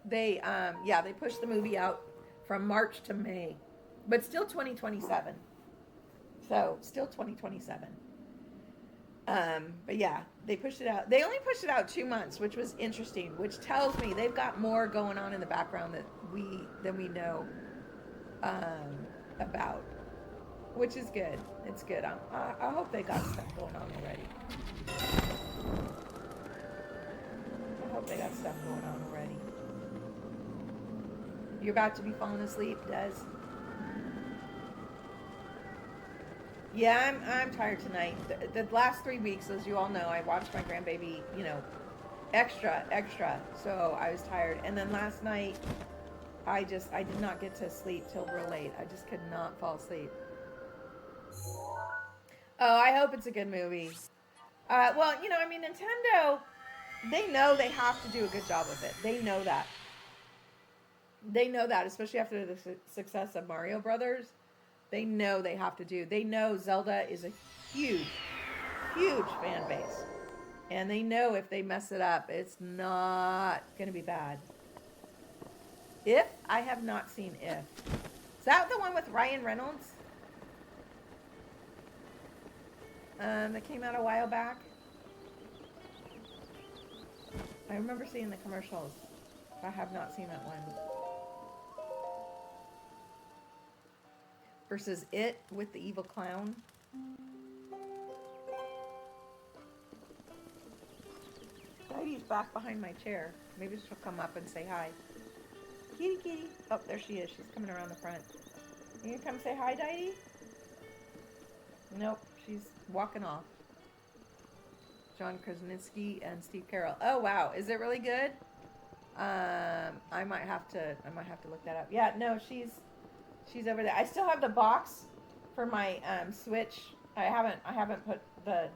S2: They pushed the movie out from March to May, but still 2027. So still 2027. But yeah, they pushed it out. They only pushed it out 2 months, which was interesting, which tells me they've got more going on in the background than we know about, which is good. It's good. I hope they got stuff going on already. You're about to be falling asleep, Des. Yeah, I'm tired tonight. The last 3 weeks, as you all know, I watched my grandbaby, extra. So I was tired. And then last night, I did not get to sleep till real late. I just could not fall asleep. Oh, I hope it's a good movie. Well, I mean, Nintendo, they know they have to do a good job with it. They know that. They know that, especially after the success of Mario Brothers. They know they have to do. They know Zelda is a huge, huge fan base. And they know if they mess it up, it's not going to be bad. If I have not seen If. Is that the one with Ryan Reynolds? That came out a while back. I remember seeing the commercials. I have not seen that one. Versus It with the evil clown. Heidi's back behind my chair. Maybe she'll come up and say hi. Kitty, kitty. Oh, there she is. She's coming around the front. You gonna come say hi, Heidi? Nope, she's walking off. John Krasinski and Steve Carell. Oh wow, is it really good? I might have to look that up. Yeah, no, she's over there. I still have the box for my Switch. I haven't put the.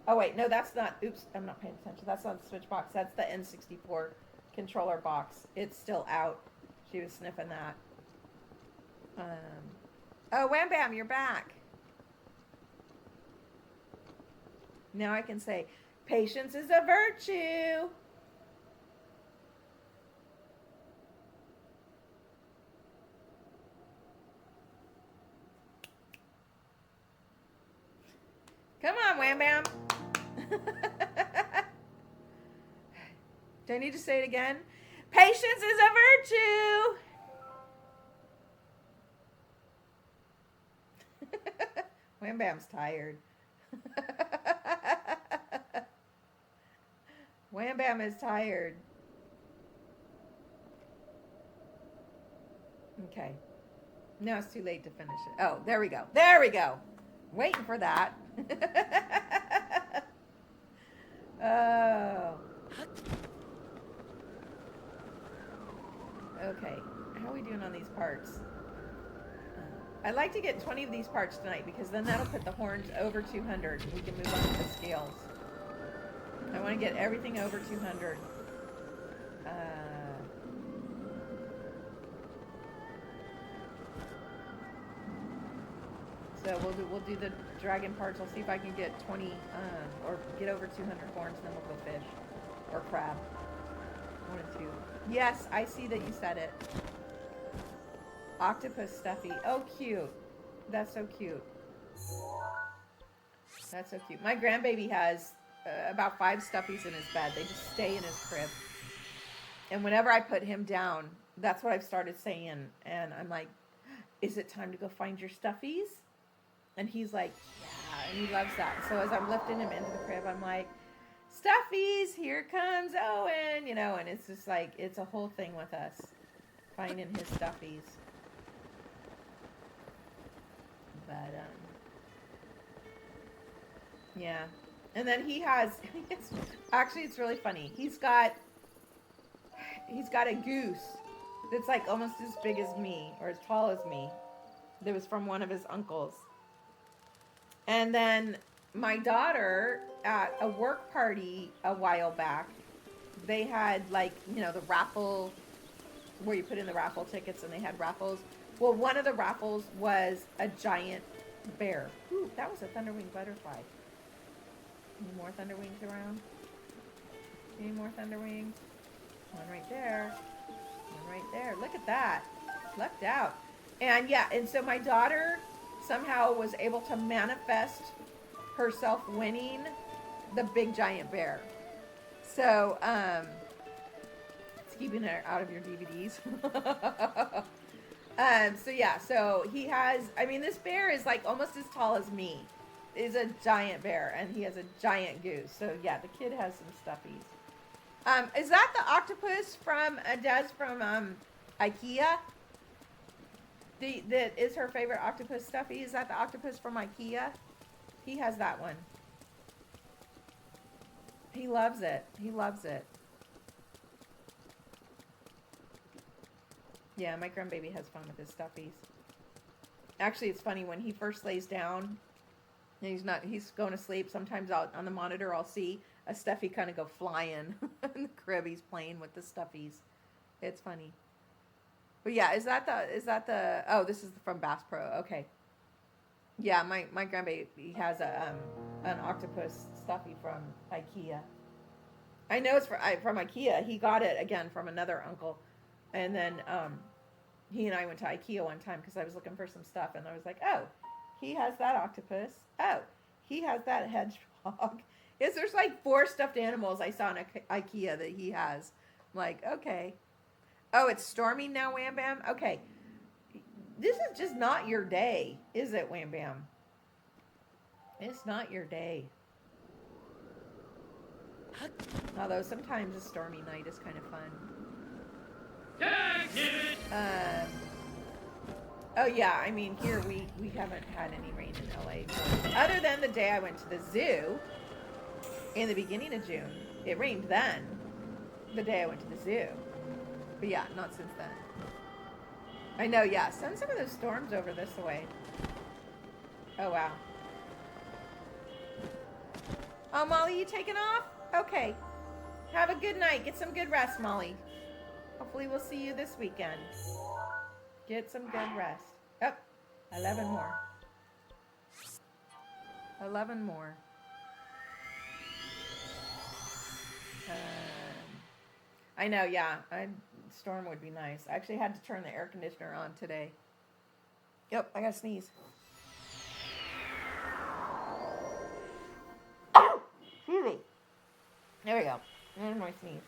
S2: Oh wait, no, that's not. Oops, I'm not paying attention. That's not the Switch box. That's the N64 controller box. It's still out. She was sniffing that. Oh, Wham Bam, you're back. Now I can say, patience is a virtue. Come on, Wham Bam. Do I need to say it again? Patience is a virtue. Wham Bam's tired. Wham Bam is tired. Okay. Now it's too late to finish it. Oh, there we go. There we go. Waiting for that. Oh. Okay. How are we doing on these parts? I'd like to get 20 of these parts tonight because then that'll put the horns over 200. We can move on to the scales. I want to get everything over 200. So we'll do the dragon parts. I'll see if I can get 20 or get over 200 horns, and then we'll go fish or crab. One or two. Yes, I see that you said it. Octopus stuffy. Oh, cute. That's so cute. That's so cute. My grandbaby has about 5 stuffies in his bed. They just stay in his crib. And whenever I put him down, that's what I've started saying. And I'm like, is it time to go find your stuffies? And he's like, yeah, and he loves that. So as I'm lifting him into the crib, I'm like, stuffies, here comes Owen, and it's just like, it's a whole thing with us, finding his stuffies. But, yeah. And then he has, actually it's really funny. He's got a goose that's like almost as big as me, or as tall as me. That was from one of his uncles. And then my daughter, at a work party a while back, they had the raffle, where you put in the raffle tickets and they had raffles. Well, one of the raffles was a giant bear. Ooh, that was a thunderwing butterfly. Any more thunderwings around? Any more thunderwings? One right there. One right there. Look at that. Lucked out. And yeah, and so my daughter somehow was able to manifest herself winning the big giant bear. So, it's keeping her out of your DVDs. So yeah, so he has, this bear is like almost as tall as me. Is a giant bear, and he has a giant goose. So yeah, the kid has some stuffies. Is that the octopus from Des from IKEA? That is her favorite octopus stuffy. Is that the octopus from IKEA? He has that one. He loves it. He loves it. Yeah, my grandbaby has fun with his stuffies. Actually, it's funny when he first lays down and he's going to sleep. Sometimes on the monitor I'll see a stuffy kind of go flying in the crib. He's playing with the stuffies. It's funny. But yeah, is that the oh, this is from Bass Pro. Okay. Yeah, my grandbaby has an octopus stuffy from IKEA. I know it's from IKEA. He got it again from another uncle, and then he and I went to IKEA one time because I was looking for some stuff, and I was like, oh, he has that octopus. Oh, he has that hedgehog. There's like 4 stuffed animals I saw in IKEA that he has. I'm like, okay. Oh, it's storming now, Wham Bam? Okay. This is just not your day, is it, Wham Bam? It's not your day. Although sometimes a stormy night is kind of fun. Oh yeah, I mean here we haven't had any rain in LA. Other than the day I went to the zoo in the beginning of June. It rained then. The day I went to the zoo. But yeah, not since then. I know, yeah. Send some of those storms over this way. Oh wow. Oh, Molly, you taking off? Okay. Have a good night. Get some good rest, Molly. Hopefully we'll see you this weekend. Get some good rest. Oh, 11 more. 11 more. I know, yeah. Storm would be nice. I actually had to turn the air conditioner on today. Yep, I gotta sneeze. Excuse me. There we go. There's my sneeze.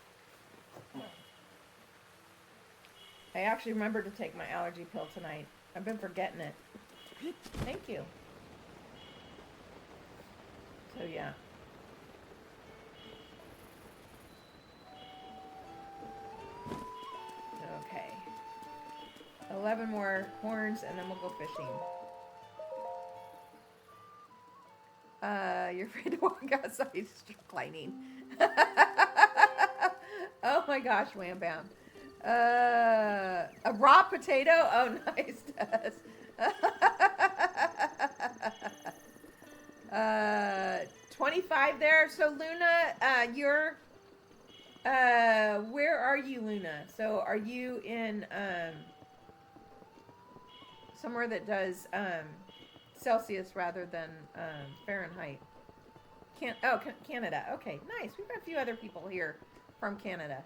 S2: I actually remembered to take my allergy pill tonight. I've been forgetting it. Thank you. So yeah. Okay. 11 more horns and then we'll go fishing. You're afraid to walk outside. It's declining. Oh my gosh, Wham Bam. A raw potato? Oh, nice, Tess. 25 there. So Luna, you're where are you, Luna? So are you in somewhere that does Celsius rather than Fahrenheit? Canada. Okay, nice. We've got a few other people here from Canada.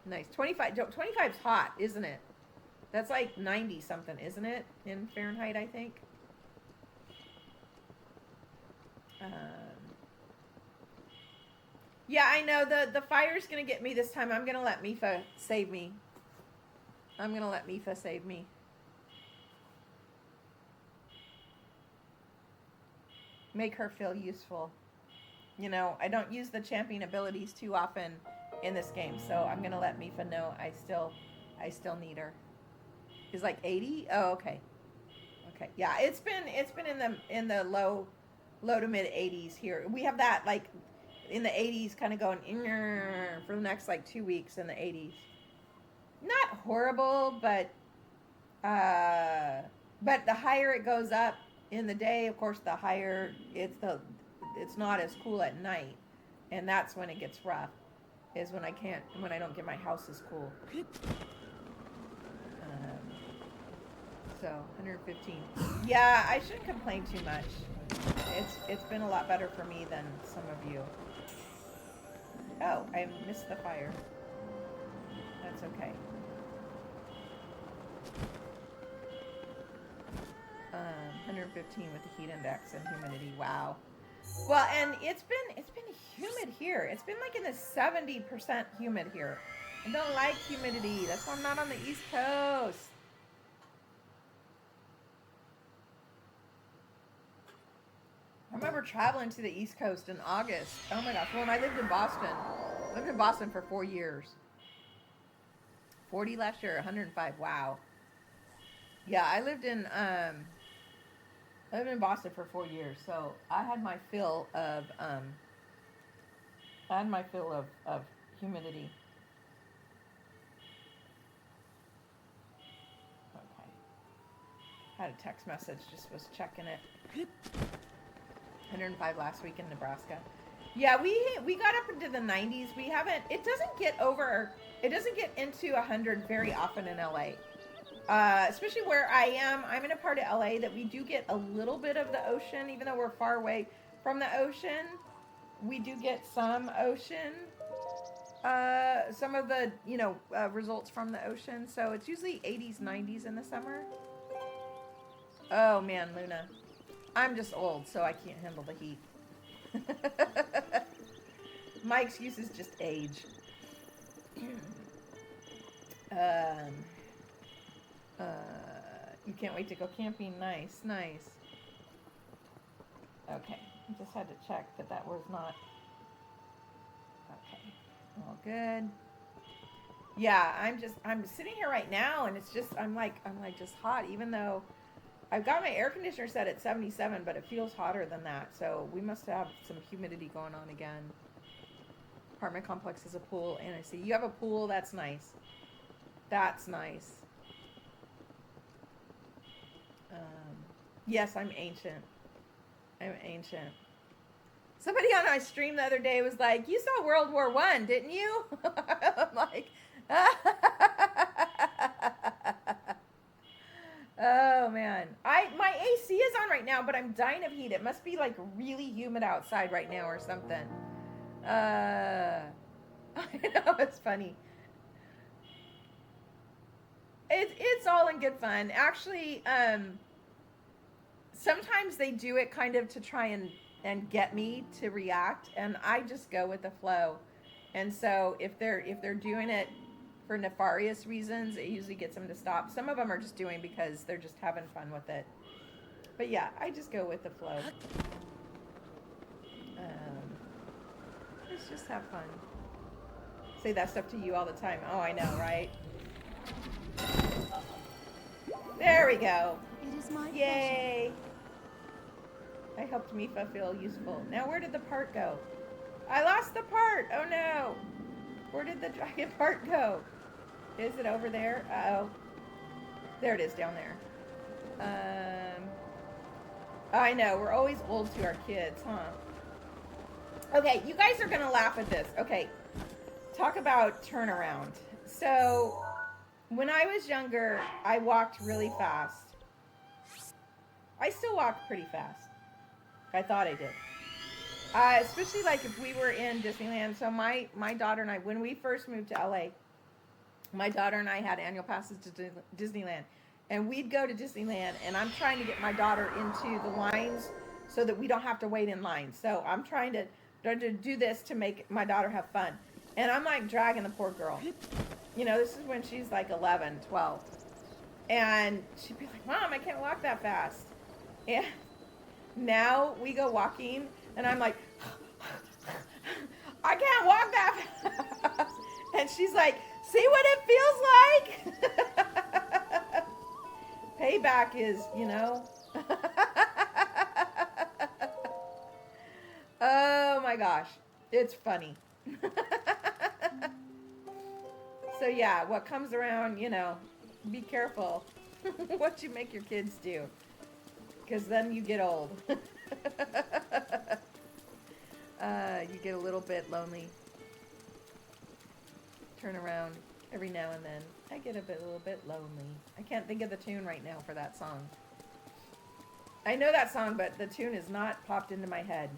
S2: Nice. 25. 25's hot, isn't it? That's like 90 something, isn't it? In Fahrenheit, I think. Yeah, I know. The fire's going to get me this time. I'm going to let Mifa save me. Make her feel useful. You know, I don't use the champion abilities too often in this game, so I'm going to let Mifa know I still need her. Is like 80? Oh, okay. Okay. Yeah, it's been in the low to mid 80s here. We have that like in the 80s kind of going for the next like 2 weeks in the 80s. Not horrible, but the higher it goes up in the day, of course, the higher it's not as cool at night, and that's when it gets rough. Is when I don't get my house as cool. So 115. Yeah, I shouldn't complain too much. It's been a lot better for me than some of you. Oh, I missed the fire. That's okay. 115 with the heat index and humidity. Wow. Well, and it's been humid here. It's been like in the 70% humid here. I don't like humidity. That's why I'm not on the East Coast. I remember traveling to the East Coast in August. Oh my gosh. When I lived in Boston. I lived in Boston for 4 years. 40 last year, 105. Wow. Yeah, I lived in Boston for 4 years, so I had my fill of humidity. Had a text message, just was checking it. 105 last week in Nebraska. Yeah, we got up into the 90s. We haven't. It doesn't get into 100 very often in LA. Especially where I am. I'm in a part of LA that we do get a little bit of the ocean, even though we're far away from the ocean. We do get some ocean. Some of the results from the ocean. So it's usually 80s, 90s in the summer. Oh man, Luna, I'm just old, so I can't handle the heat. My excuse is just age. You can't wait to go camping. Nice. Okay, I just had to check that was not. Okay, all good. Yeah, I'm sitting here right now, and it's just I'm like just hot, even though I've got my air conditioner set at 77, but it feels hotter than that. So we must have some humidity going on again. Apartment complex has a pool, and I see you have a pool. That's nice. That's nice. Yes, I'm ancient. Somebody on my stream the other day was like, "You saw World War I, didn't you?" I'm like, oh man, my AC is on right now, but I'm dying of heat. It must be like really humid outside right now or something. I know, it's funny. It's all in good fun. Actually, sometimes they do it kind of to try and get me to react, and I just go with the flow. And so if they're doing it for nefarious reasons, it usually gets them to stop. Some of them are just doing because they're just having fun with it. But yeah, I just go with the flow. Let's just have fun. Say that stuff to you all the time. Oh, I know, right? There we go.
S3: It is my
S2: Yay! I helped Mifa feel useful. Now where did the part go? I lost the part! Oh no! Where did the dragon part go? Is it over there? Uh-oh. There it is, down there. I know, we're always old to our kids, huh? Okay, you guys are gonna laugh at this. Okay, talk about turnaround. So, when I was younger, I walked really fast. I still walk pretty fast. I thought I did. Especially like if we were in Disneyland. So my daughter and I, when we first moved to LA, my daughter and I had annual passes to Disneyland. And we'd go to Disneyland, and I'm trying to get my daughter into the lines so that we don't have to wait in line. So I'm trying to do this to make my daughter have fun. And I'm like dragging the poor girl. You know, this is when she's like 11, 12. And she'd be like, "Mom, I can't walk that fast." And now we go walking, and I'm like, "I can't walk that fast." And she's like, "See what it feels like?" Payback is, Oh my gosh, it's funny. So yeah, what comes around, be careful what you make your kids do, because then you get old. You get a little bit lonely. Turn around every now and then. I get a little bit lonely. I can't think of the tune right now for that song. I know that song, but the tune is not popped into my head.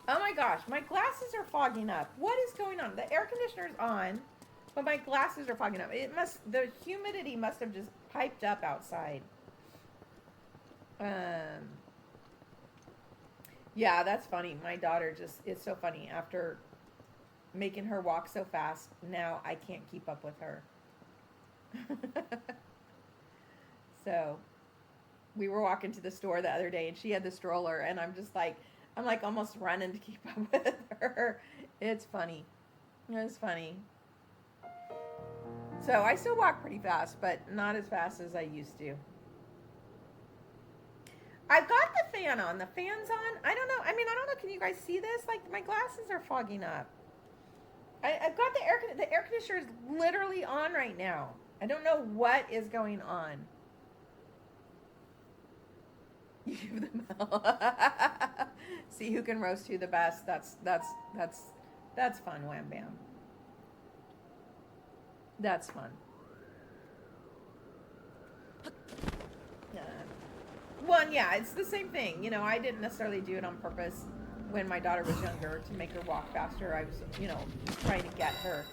S2: Oh my gosh, my glasses are fogging up. What is going on? The air conditioner's on, but my glasses are fogging up. The humidity must have just piped up outside. Yeah, that's funny. My daughter it's so funny. After making her walk so fast, now I can't keep up with her. So, we were walking to the store the other day, and she had the stroller, and I'm like almost running to keep up with her. It's funny. It's funny. So I still walk pretty fast, but not as fast as I used to. I've got the fan on. The fan's on. I don't know. I don't know. Can you guys see this? Like, my glasses are fogging up. I've got the air conditioner is literally on right now. I don't know what is going on. You give them hell. See who can roast who the best. That's fun, Wham Bam. That's fun. Well, yeah, it's the same thing. You know, I didn't necessarily do it on purpose when my daughter was younger to make her walk faster. I was, you know, trying to get her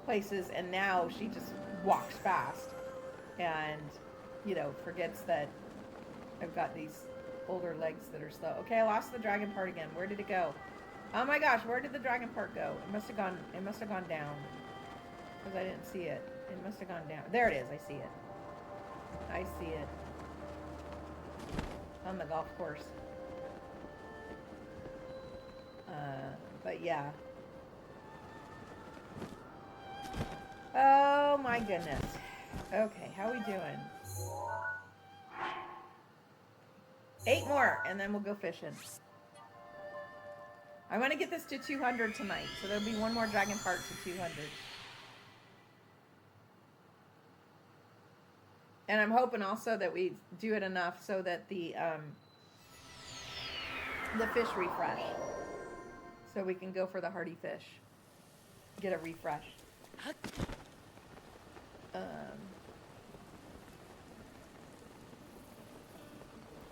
S2: places, and now she just walks fast and, you know, forgets that I've got these older legs that are slow. Okay, I lost the dragon part again. Where did it go? Oh my gosh, where did the dragon part go? It must have gone down. Because I didn't see it. It must have gone down. There it is. I see it. I see it. On the golf course. But yeah. Oh my goodness. Okay, how are we doing? 8 more, and then we'll go fishing. I want to get this to 200 tonight, so there'll be one more dragon part to 200. And I'm hoping also that we do it enough so that the fish refresh. So we can go for the hardy fish. Get a refresh.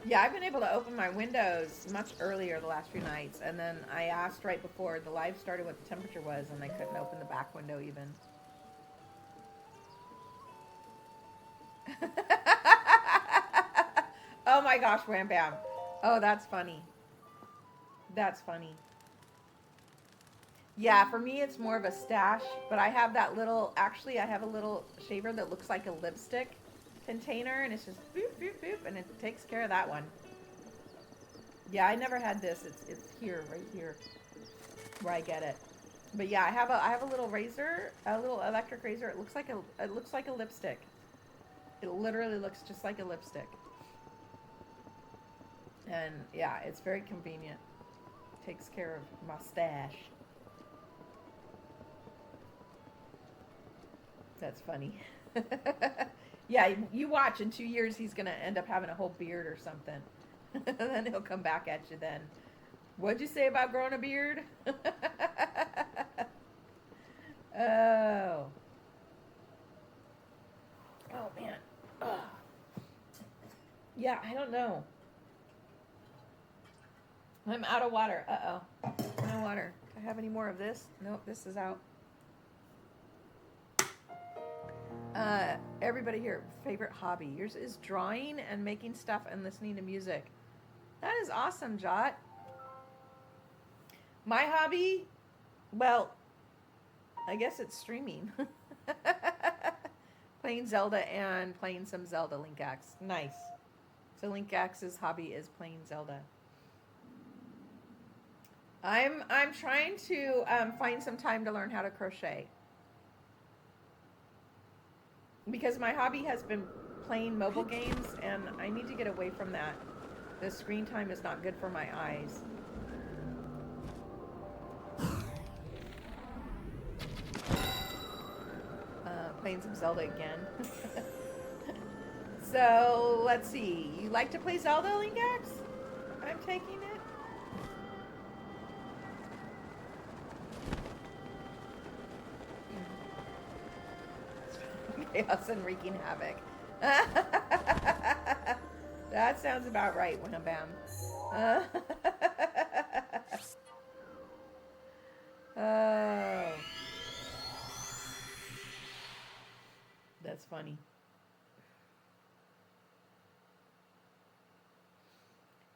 S2: Yeah, I've been able to open my windows much earlier the last few nights. And then I asked right before the live started what the temperature was, and I couldn't open the back window even. Oh my gosh, Wham Bam. Oh, that's funny. That's funny. Yeah, for me it's more of a stash, but I have that little, actually I have a little shaver that looks like a lipstick container, and it's just boop, boop, boop, and it takes care of that one. Yeah, I never had this. It's here, right here, where I get it. But yeah, I have a little razor, a little electric razor. It looks like a lipstick. It literally looks just like a lipstick. And yeah, it's very convenient. Takes care of my stash. That's funny. Yeah, you watch. In 2 years, he's going to end up having a whole beard or something. Then he'll come back at you then. What'd you say about growing a beard? Oh. Oh, man. Ugh. Yeah, I don't know. I'm out of water. Uh-oh. No water. Do I have any more of this? Nope, this is out. Everybody here, favorite hobby. Yours is drawing and making stuff and listening to music. That is awesome, Jot. My hobby, well, I guess it's streaming. Playing Zelda and playing some Zelda Link Axe. Nice. So Link Axe's hobby is playing Zelda. I'm trying to find some time to learn how to crochet. Because my hobby has been playing mobile games, and I need to get away from that. The screen time is not good for my eyes. Playing some Zelda again. So, let's see. You like to play Zelda, Link Axe? I'm taking it. Chaos and wreaking havoc. That sounds about right, Wham Bam. Oh. That's funny.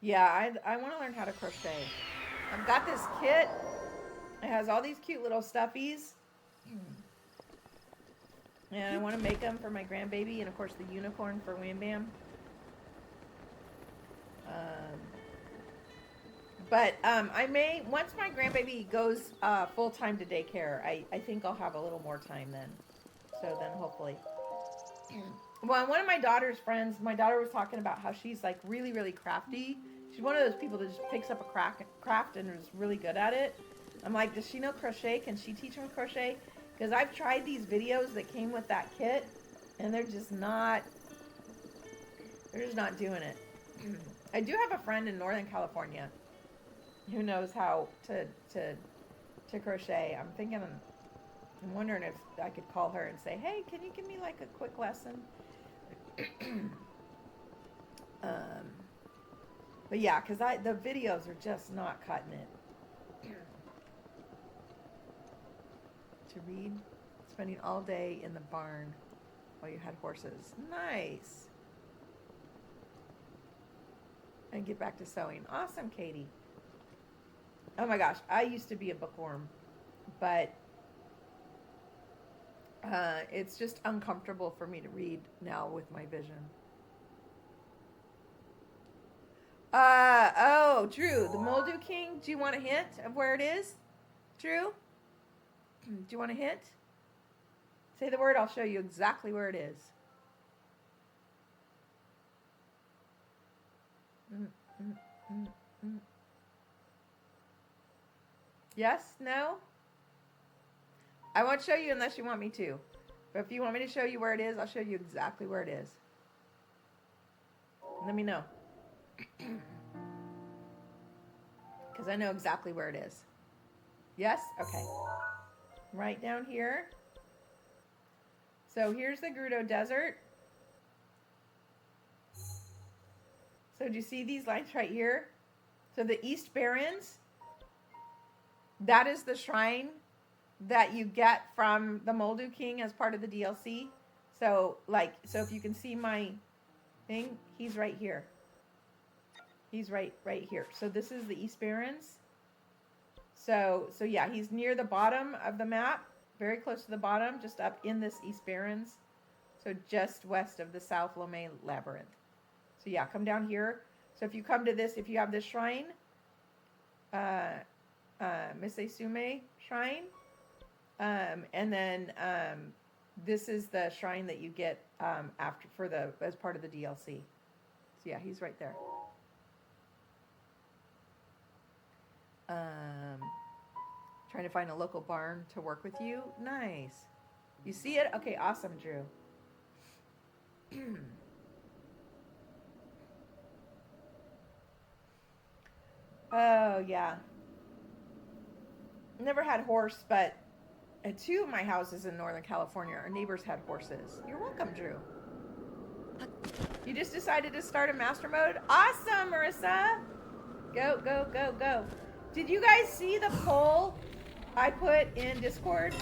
S2: Yeah, I want to learn how to crochet. I've got this kit. It has all these cute little stuffies. And I want to make them for my grandbaby, and of course the unicorn for Wham Bam. But I may, once my grandbaby goes full-time to daycare, I think I'll have a little more time then. So then hopefully. Well, one of my daughter's friends, my daughter was talking about how she's like really, really crafty. She's one of those people that just picks up a craft and is really good at it. I'm like, does she know crochet? Can she teach me crochet? Because I've tried these videos that came with that kit, and they're just not doing it. I do have a friend in Northern California who knows how to crochet. I'm wondering if I could call her and say, hey, can you give me like a quick lesson? But yeah, because the videos are just not cutting it. To read, spending all day in the barn while you had horses. Nice. And get back to sewing. Awesome, Katie. Oh my gosh, I used to be a bookworm, but it's just uncomfortable for me to read now with my vision. Oh, Drew, the Moldu King. Do you want a hint of where it is? Drew? Do you want a hint? Say the word, I'll show you exactly where it is. Yes? No? I won't show you unless you want me to. But if you want me to show you where it is, I'll show you exactly where it is. Let me know. Because I know exactly where it is. Yes? Okay. Right down here. So here's the Gerudo Desert. So do you see these lines right here? So the East Barrens, that is the shrine that you get from the Moldu King as part of the DLC. So if you can see my thing, he's right here. He's right here. So this is the East Barrens. So yeah, he's near the bottom of the map, very close to the bottom, just up in this East Barrens. So just west of the South Lomé Labyrinth. So yeah, come down here. So if you come to this, if you have this shrine, Misei Sume shrine, and then this is the shrine that you get as part of the DLC. So yeah, he's right there. Trying to find a local barn to work with you. Nice. You see it? Okay, awesome, Drew. Oh, yeah. Never had horse, but at two of my houses in Northern California, our neighbors had horses. You're welcome, Drew. You just decided to start a master mode? Awesome, Marissa. Go, go, go, go. Did you guys see the poll I put in Discord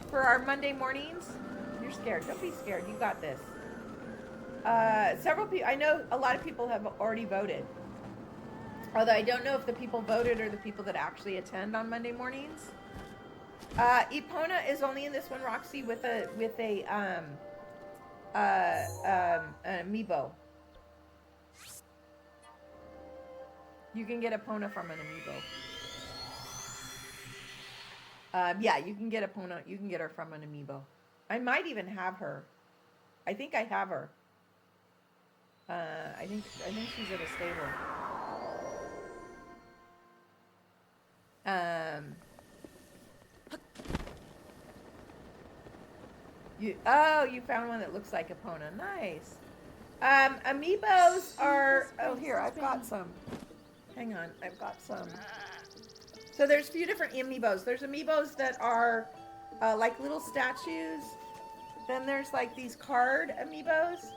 S2: for our Monday mornings? You're scared. Don't be scared. You got this. Several people, I know a lot of people have already voted. Although I don't know if the people voted are the people that actually attend on Monday mornings. Epona is only in this one, Roxy, with an amiibo. You can get Epona from an amiibo. Yeah, you can get Epona. You can get her from an amiibo. I might even have her. I think I have her. I think she's at a stable. You found one that looks like Epona. Nice. Amiibos are. Oh, here, I've got some. Hang on, I've got some. So there's a few different amiibos. There's amiibos that are like little statues. Then there's like these card amiibos.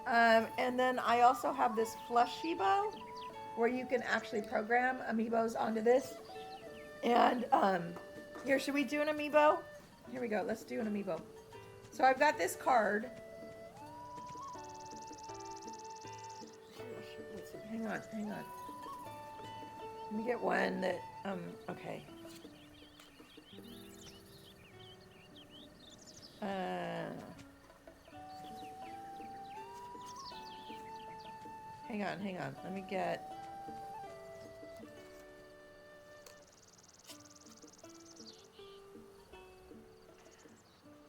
S2: And then I also have this Flushibo where you can actually program amiibos onto this. And here, should we do an amiibo? Here we go. Let's do an amiibo. So I've got this card. Hang on. Let me get one that, okay. Hang on. Let me get...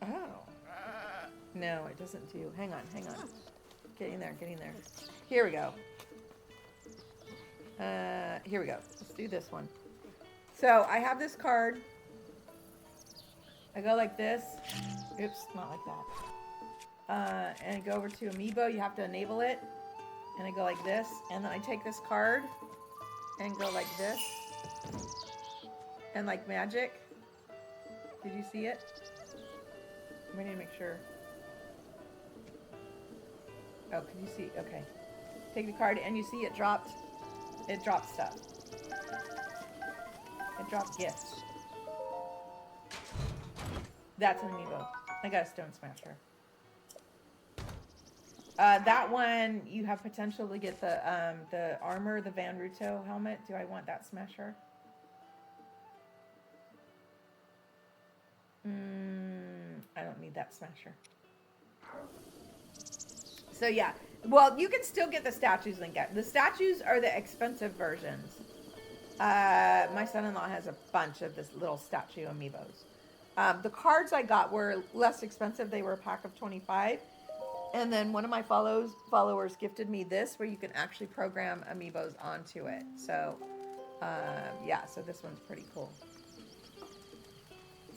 S2: Oh. No, it doesn't do. Hang on. Getting there. Here we go. Here we go. Let's do this one. So I have this card. I go like this. Oops, not like that. and I go over to Amiibo. You have to enable it. And I go like this. And then I take this card and go like this. And like magic. Did you see it? We need to make sure. Oh, can you see? Okay. Take the card and you see it dropped. It dropped stuff. It dropped gifts. That's an Amiibo. I got a Stone Smasher. That one, you have potential to get the armor, the Van Ruto helmet. Do I want that Smasher? I don't need that Smasher. So yeah, well, you can still get the statues and get the statues are the expensive versions. My son-in-law has a bunch of this little statue amiibos. The cards I got were less expensive. They were a pack of 25. And then one of my followers gifted me this where you can actually program amiibos onto it. So yeah, so this one's pretty cool.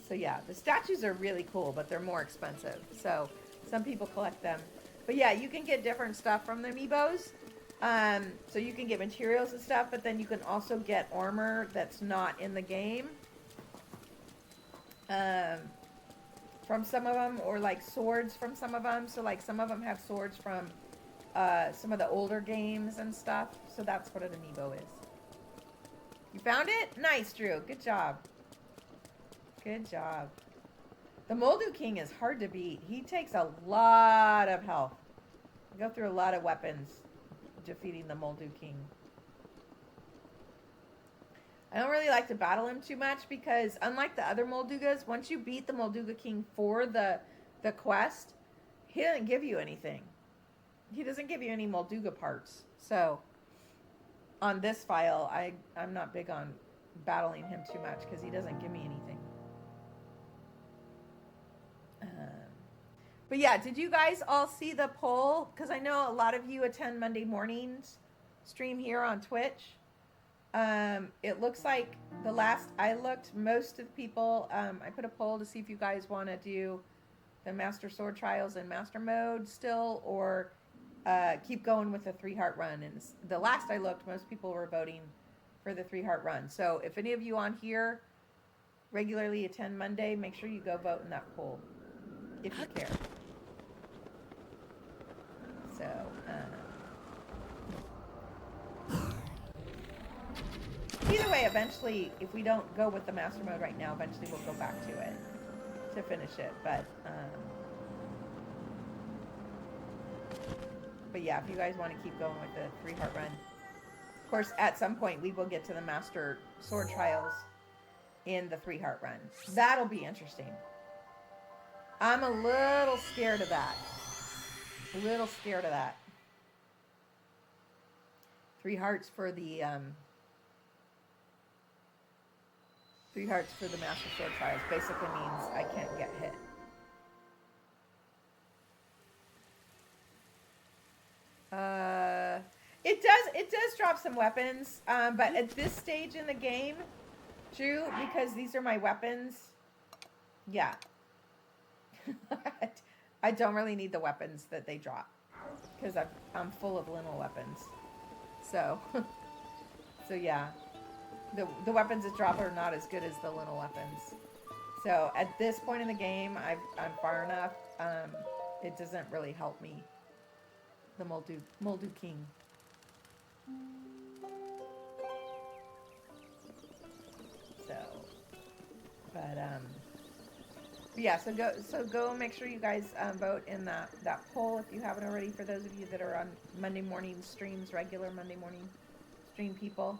S2: So yeah, the statues are really cool, but they're more expensive. So some people collect them. But yeah, you can get different stuff from the amiibos. So you can get materials and stuff, but then you can also get armor that's not in the game. From some of them, or like swords from some of them. So like some of them have swords from some of the older games and stuff. So that's what an amiibo is. You found it? Nice, Drew. Good job. Good job. The Moldu King is hard to beat. He takes a lot of health. You go through a lot of weapons defeating the Moldu King. I don't really like to battle him too much because unlike the other Moldugas, once you beat the Molduga King for the quest, he doesn't give you anything. He doesn't give you any Molduga parts. So on this file, I'm not big on battling him too much because he doesn't give me anything. But yeah, did you guys all see the poll? Because I know a lot of you attend Monday mornings stream here on Twitch. It looks like the last I looked, most of the people, I put a poll to see if you guys want to do the Master Sword Trials in Master Mode still, or keep going with the 3-heart run. And the last I looked, most people were voting for the 3-heart run. So if any of you on here regularly attend Monday, make sure you go vote in that poll, if you care. So, either way, eventually, if we don't go with the master mode right now, eventually we'll go back to it to finish it. But yeah, if you guys want to keep going with the 3-heart run, of course, at some point we will get to the Master Sword Trials in the 3-heart run. That'll be interesting. I'm a little scared of that. 3 hearts for the 3 hearts for the Master Sword Trials basically means I can't get hit. It does drop some weapons, but at this stage in the game, Drew, because these are my weapons, yeah. I don't really need the weapons that they drop because I'm full of lineal weapons. So, so yeah, the weapons that drop are not as good as the lineal weapons. So at this point in the game, I'm far enough. It doesn't really help me. The Moldu King. So, but yeah, so go make sure you guys vote in that poll if you haven't already, for those of you that are on Monday morning streams, regular Monday morning stream people.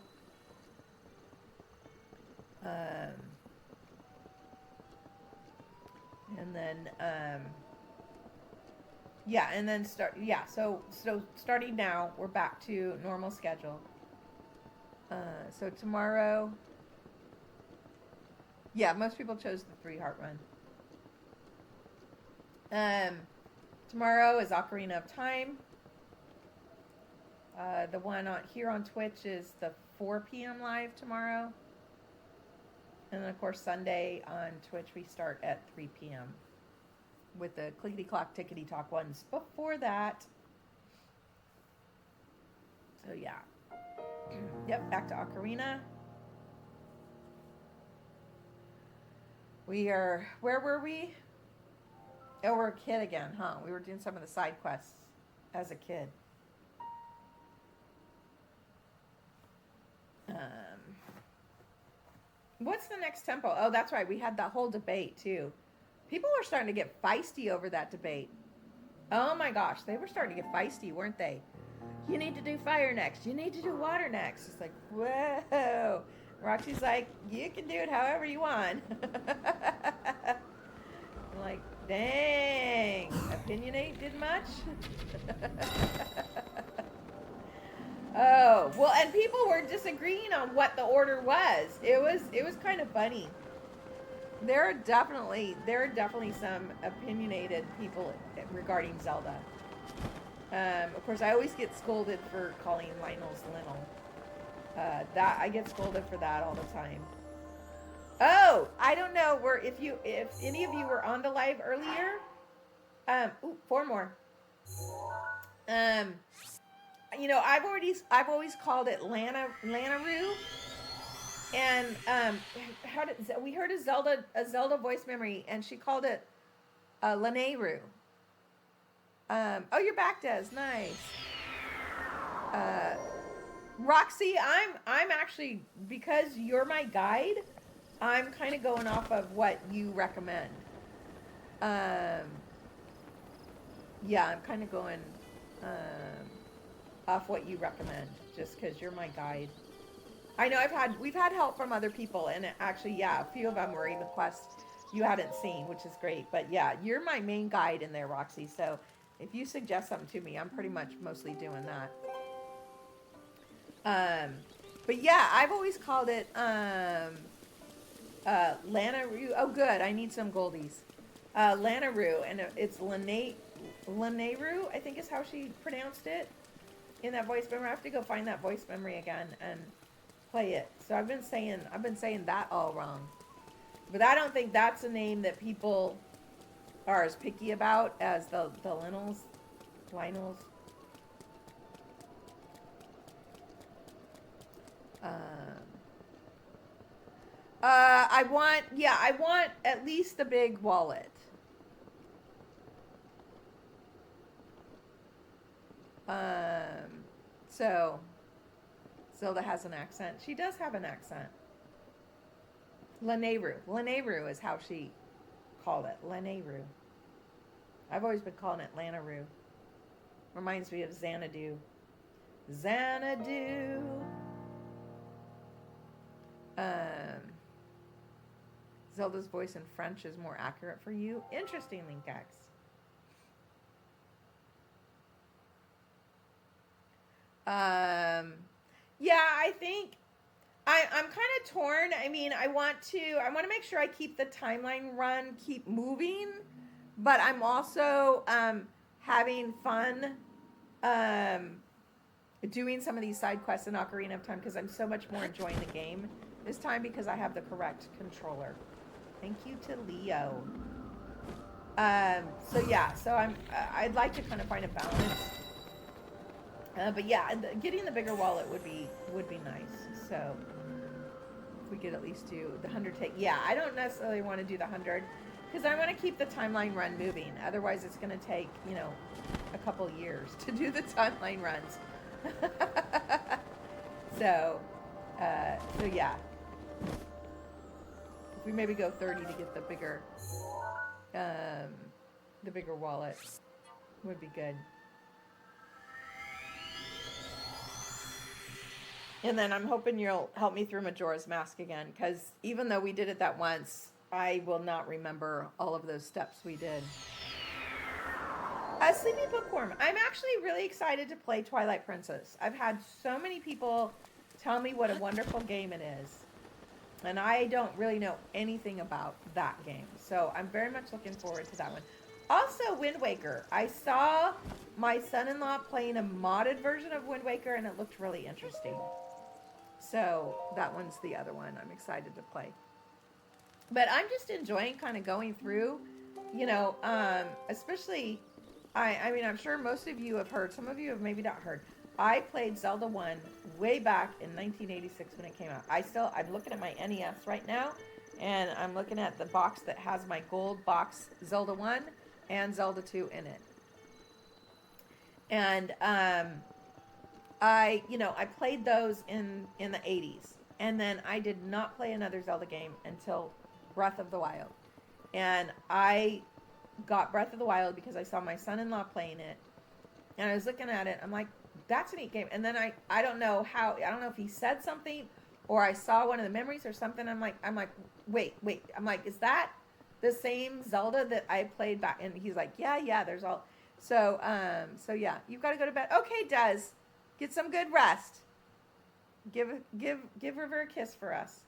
S2: And then yeah, and then so starting now, we're back to normal schedule. So tomorrow, yeah, most people chose the 3-heart run. Tomorrow is Ocarina of Time. The one here on Twitch is the 4 p.m. live tomorrow. And then, of course, Sunday on Twitch we start at 3 p.m. with the clickety clock tickety talk ones before that. So yeah. Yep, back to Ocarina. We are, where were we? Oh, we're a kid again, huh? We were doing some of the side quests as a kid. What's the next temple? Oh, that's right. We had that whole debate too. People were starting to get feisty over that debate. Oh my gosh, they were starting to get feisty, weren't they? You need to do fire next. You need to do water next. It's like, whoa. Roxy's like, you can do it however you want. I'm like, dang, opinionated much? Oh, well, and people were disagreeing on what the order was. It was kind of funny. There are definitely some opinionated people regarding Zelda. Of course, I always get scolded for calling Lionel's Lynel. That I get scolded for that all the time. Oh, I don't know if any of you were on the live earlier. Four more. I've always called it Lanaroo. And we heard a Zelda voice memory, and she called it Lanayru. Oh, you're back, Des. Nice. Roxy, I'm actually, because you're my guide, I'm kind of going off of what you recommend. Yeah, I'm kind of going off what you recommend, just because you're my guide. I know we've had help from other people, and actually, yeah, a few of them were even quests you hadn't seen, which is great. But yeah, you're my main guide in there, Roxy. So if you suggest something to me, I'm pretty much mostly doing that. But yeah, I've always called it Lanaroo. Oh, good. I need some goldies. Lanaroo, and it's Lanayru, I think is how she pronounced it in that voice memory. I have to go find that voice memory again and play it. So I've been saying that all wrong. But I don't think that's a name that people are as picky about as the Lynels. I want at least the big wallet. So Zelda has an accent. She does have an accent. Lanayru is how she called it. Lanayru. I've always been calling it Lanaroo. Reminds me of Xanadu. Xanadu. Zelda's voice in French is more accurate for you. Interesting, Linkax. Yeah, I think I'm kind of torn. I mean, I want to make sure I keep the timeline run, keep moving, but I'm also having fun doing some of these side quests in Ocarina of Time, because I'm so much more enjoying the game this time because I have the correct controller. Thank you to Leo. So I'd like to kind of find a balance. But yeah, getting the bigger wallet would be nice. So if we could at least do the 100 take. Yeah, I don't necessarily want to do the 100 because I want to keep the timeline run moving. Otherwise, it's going to take a couple years to do the timeline runs. So yeah. If we maybe go 30 to get the bigger wallet, would be good. And then I'm hoping you'll help me through Majora's Mask again, because even though we did it that once, I will not remember all of those steps we did. Sleepy Bookworm. I'm actually really excited to play Twilight Princess. I've had so many people tell me what a wonderful game it is. And I don't really know anything about that game. So I'm very much looking forward to that one. Also, Wind Waker. I saw my son-in-law playing a modded version of Wind Waker, and it looked really interesting. So that one's the other one I'm excited to play. But I'm just enjoying kind of going through especially, I mean, I'm sure most of you have heard, some of you have maybe not heard. I played Zelda 1 way back in 1986 when it came out. I'm looking at my NES right now, and I'm looking at the box that has my gold box Zelda 1 and Zelda 2 in it. And I played those in the 80s. And then I did not play another Zelda game until Breath of the Wild. And I got Breath of the Wild because I saw my son-in-law playing it. And I was looking at it. I'm like, that's a neat game. And then I don't know if he said something or I saw one of the memories or something. I'm like, wait. I'm like, is that the same Zelda that I played back? And he's like, yeah, there's all. So yeah, you've got to go to bed. Okay, Des, get some good rest. Give River a kiss for us.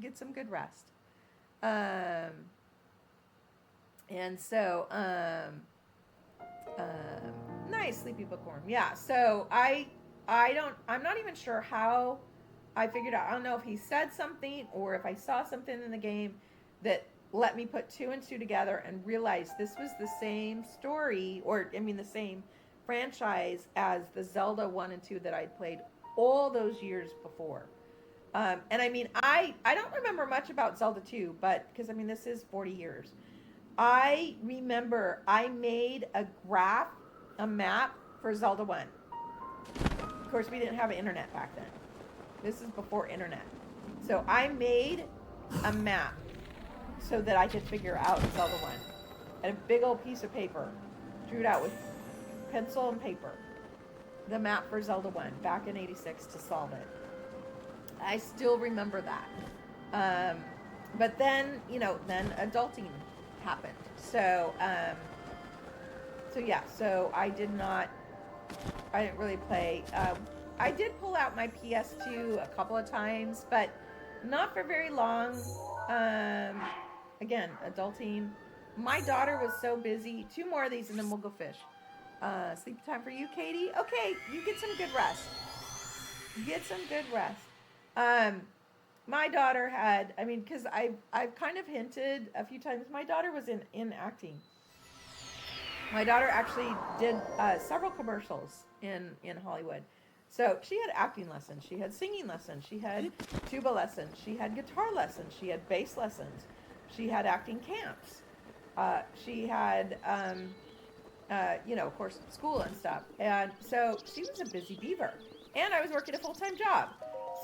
S2: Get some good rest. And so, nice sleepy bookworm. Yeah. So I'm not even sure how I figured out. I don't know if he said something or if I saw something in the game that let me put 2 and 2 together and realize this was the same story, the same franchise as the Zelda 1 and 2 that I'd played all those years before. And I mean, I don't remember much about Zelda 2, but because I mean, this is 40 years. I remember I made a map for Zelda 1. Of course, we didn't have internet back then. This is before internet. So I made a map so that I could figure out Zelda 1. And a big old piece of paper. Drew it out with pencil and paper. The map for Zelda 1 back in 86 to solve it. I still remember that. But then, then adulting happened. So I didn't really play. I did pull out my PS2 a couple of times, but not for very long. Again, adulting. My daughter was so busy. 2 more of these and then we'll go fish. Sleep time for you, Katie. Okay, you get some good rest. My daughter had, because I've kind of hinted a few times, my daughter was in acting. My daughter actually did several commercials in Hollywood. So she had acting lessons, she had singing lessons, she had tuba lessons, she had guitar lessons, she had bass lessons, she had acting camps. She had, of course, school and stuff. And so she was a busy beaver. And I was working a full-time job.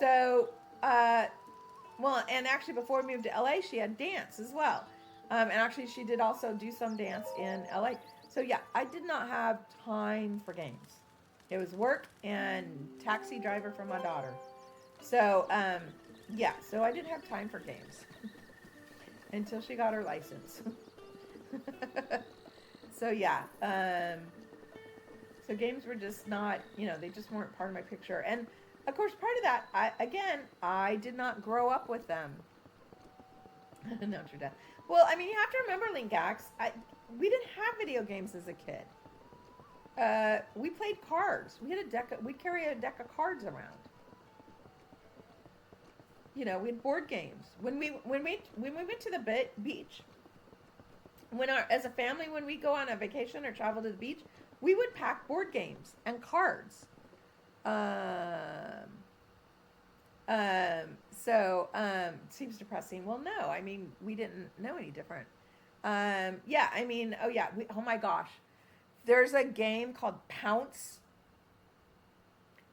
S2: So, and actually before we moved to LA, she had dance as well. And actually she did also do some dance in LA. So yeah, I did not have time for games. It was work and taxi driver for my daughter. So, so I didn't have time for games until she got her license. So yeah, so games were just not, they just weren't part of my picture. And of course, part of that, I did not grow up with them. No, true death. Well, I mean, you have to remember, Linkax, we didn't have video games as a kid. We played cards. We'd carry a deck of cards around. We had board games. When we went to the beach, as a family, when we go on a vacation or travel to the beach, we would pack board games and cards. Seems depressing. Well, no, we didn't know any different. Oh my gosh. There's a game called Pounce,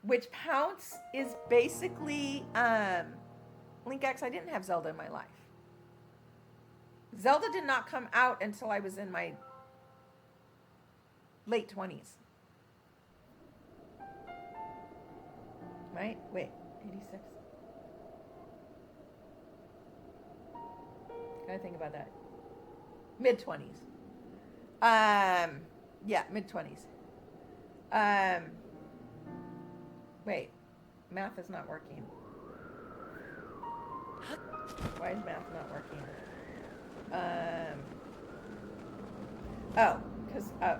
S2: which Pounce is basically, Linkax, I didn't have Zelda in my life. Zelda did not come out until I was in my late 20s. Right? Wait, 86. Gotta think about that. Mid-20s. Mid-20s. Wait, math is not working. Why is math not working?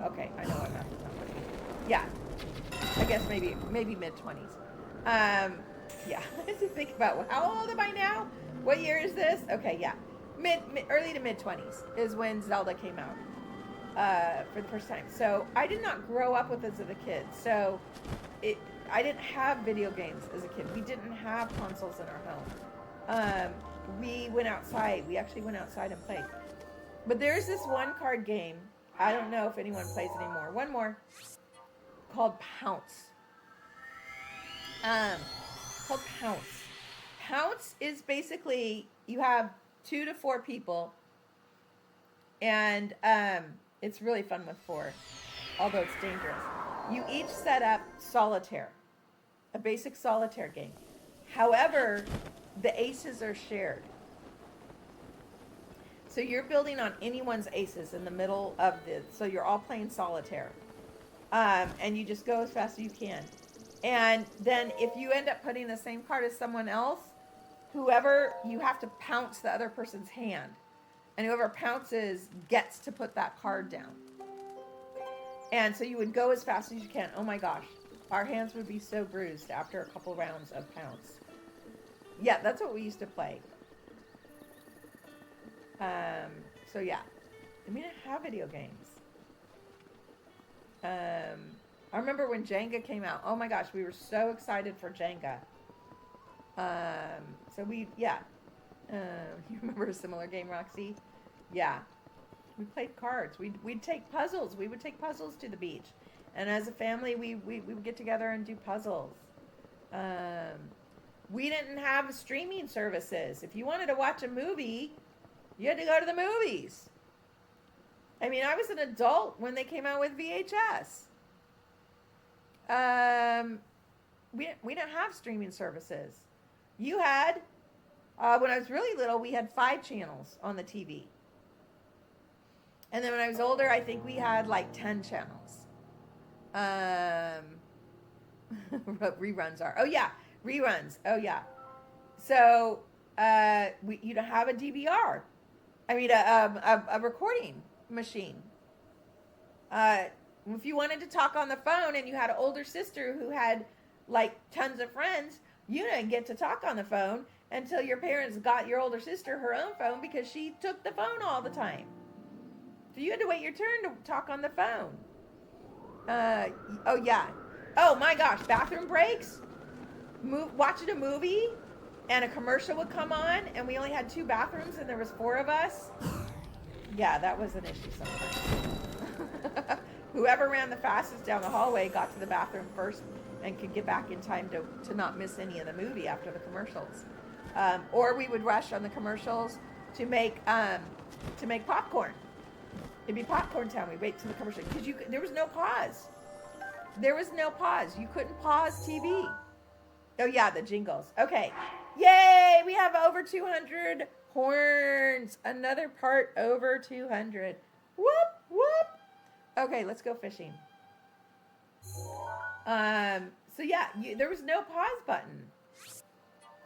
S2: Okay, I know why math is not working. Yeah, I guess maybe mid-20s. I have to think about how old am I now? What year is this? Okay, yeah. early to mid 20s is when Zelda came out for the first time. So I did not grow up with this as a kid. So I didn't have video games as a kid. We didn't have consoles in our home. We went outside. We actually went outside and played. But there's this one card game. I don't know if anyone plays anymore. One more called Pounce. Called Pounce. Pounce is basically you have 2 to 4 people, and it's really fun with 4, although it's dangerous. You each set up solitaire, a basic solitaire game. However, the aces are shared. So you're building on anyone's aces in the middle of so you're all playing solitaire. And you just go as fast as you can. And then if you end up putting the same card as someone else, whoever, you have to pounce the other person's hand. And whoever pounces gets to put that card down. And so you would go as fast as you can. Oh my gosh. Our hands would be so bruised after a couple rounds of pounce. Yeah, that's what we used to play. So yeah. We didn't have video games. I remember when Jenga came out. Oh my gosh, we were so excited for Jenga. You remember a similar game, Roxy? Yeah. We played cards. We'd take puzzles. We would take puzzles to the beach. And as a family, we would get together and do puzzles. We didn't have streaming services. If you wanted to watch a movie, you had to go to the movies. I mean, I was an adult when they came out with VHS. We didn't have streaming services. You had, when I was really little, we had 5 channels on the TV. And then when I was older, I think we had like 10 channels. What reruns are. Oh yeah, reruns. Oh yeah. So you don't have a DVR. I mean a recording machine. If you wanted to talk on the phone and you had an older sister who had like tons of friends, you didn't get to talk on the phone until your parents got your older sister her own phone because she took the phone all the time. So you had to wait your turn to talk on the phone. Oh yeah. Oh my gosh, bathroom breaks. Watching a movie and a commercial would come on and we only had 2 bathrooms and there was 4 of us. Yeah, that was an issue sometimes. Whoever ran the fastest down the hallway got to the bathroom first and could get back in time to not miss any of the movie after the commercials. Or we would rush on the commercials to make popcorn. It'd be popcorn time. We wait till the commercial because there was no pause. There was no pause. You couldn't pause TV. Oh yeah, the jingles. Okay, yay! We have over 200 horns. Another part over 200. Whoop whoop. Okay, let's go fishing. So yeah, there was no pause button.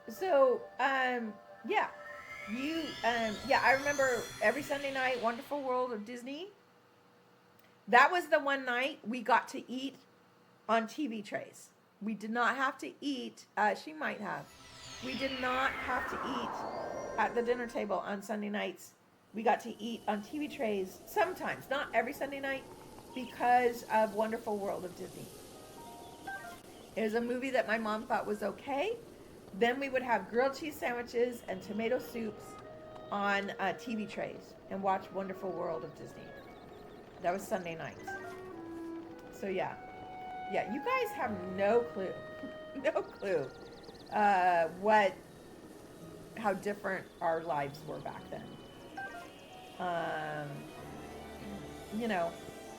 S2: So yeah. I remember every Sunday night, Wonderful World of Disney. That was the one night we got to eat on TV trays. We did not have to eat, she might have. We did not have to eat at the dinner table on Sunday nights. We got to eat on TV trays sometimes, not every Sunday night, because of Wonderful World of Disney. It was a movie that my mom thought was okay. Then we would have grilled cheese sandwiches and tomato soups on TV trays and watch Wonderful World of Disney. That was Sunday nights. So yeah, you guys have no clue, how different our lives were back then.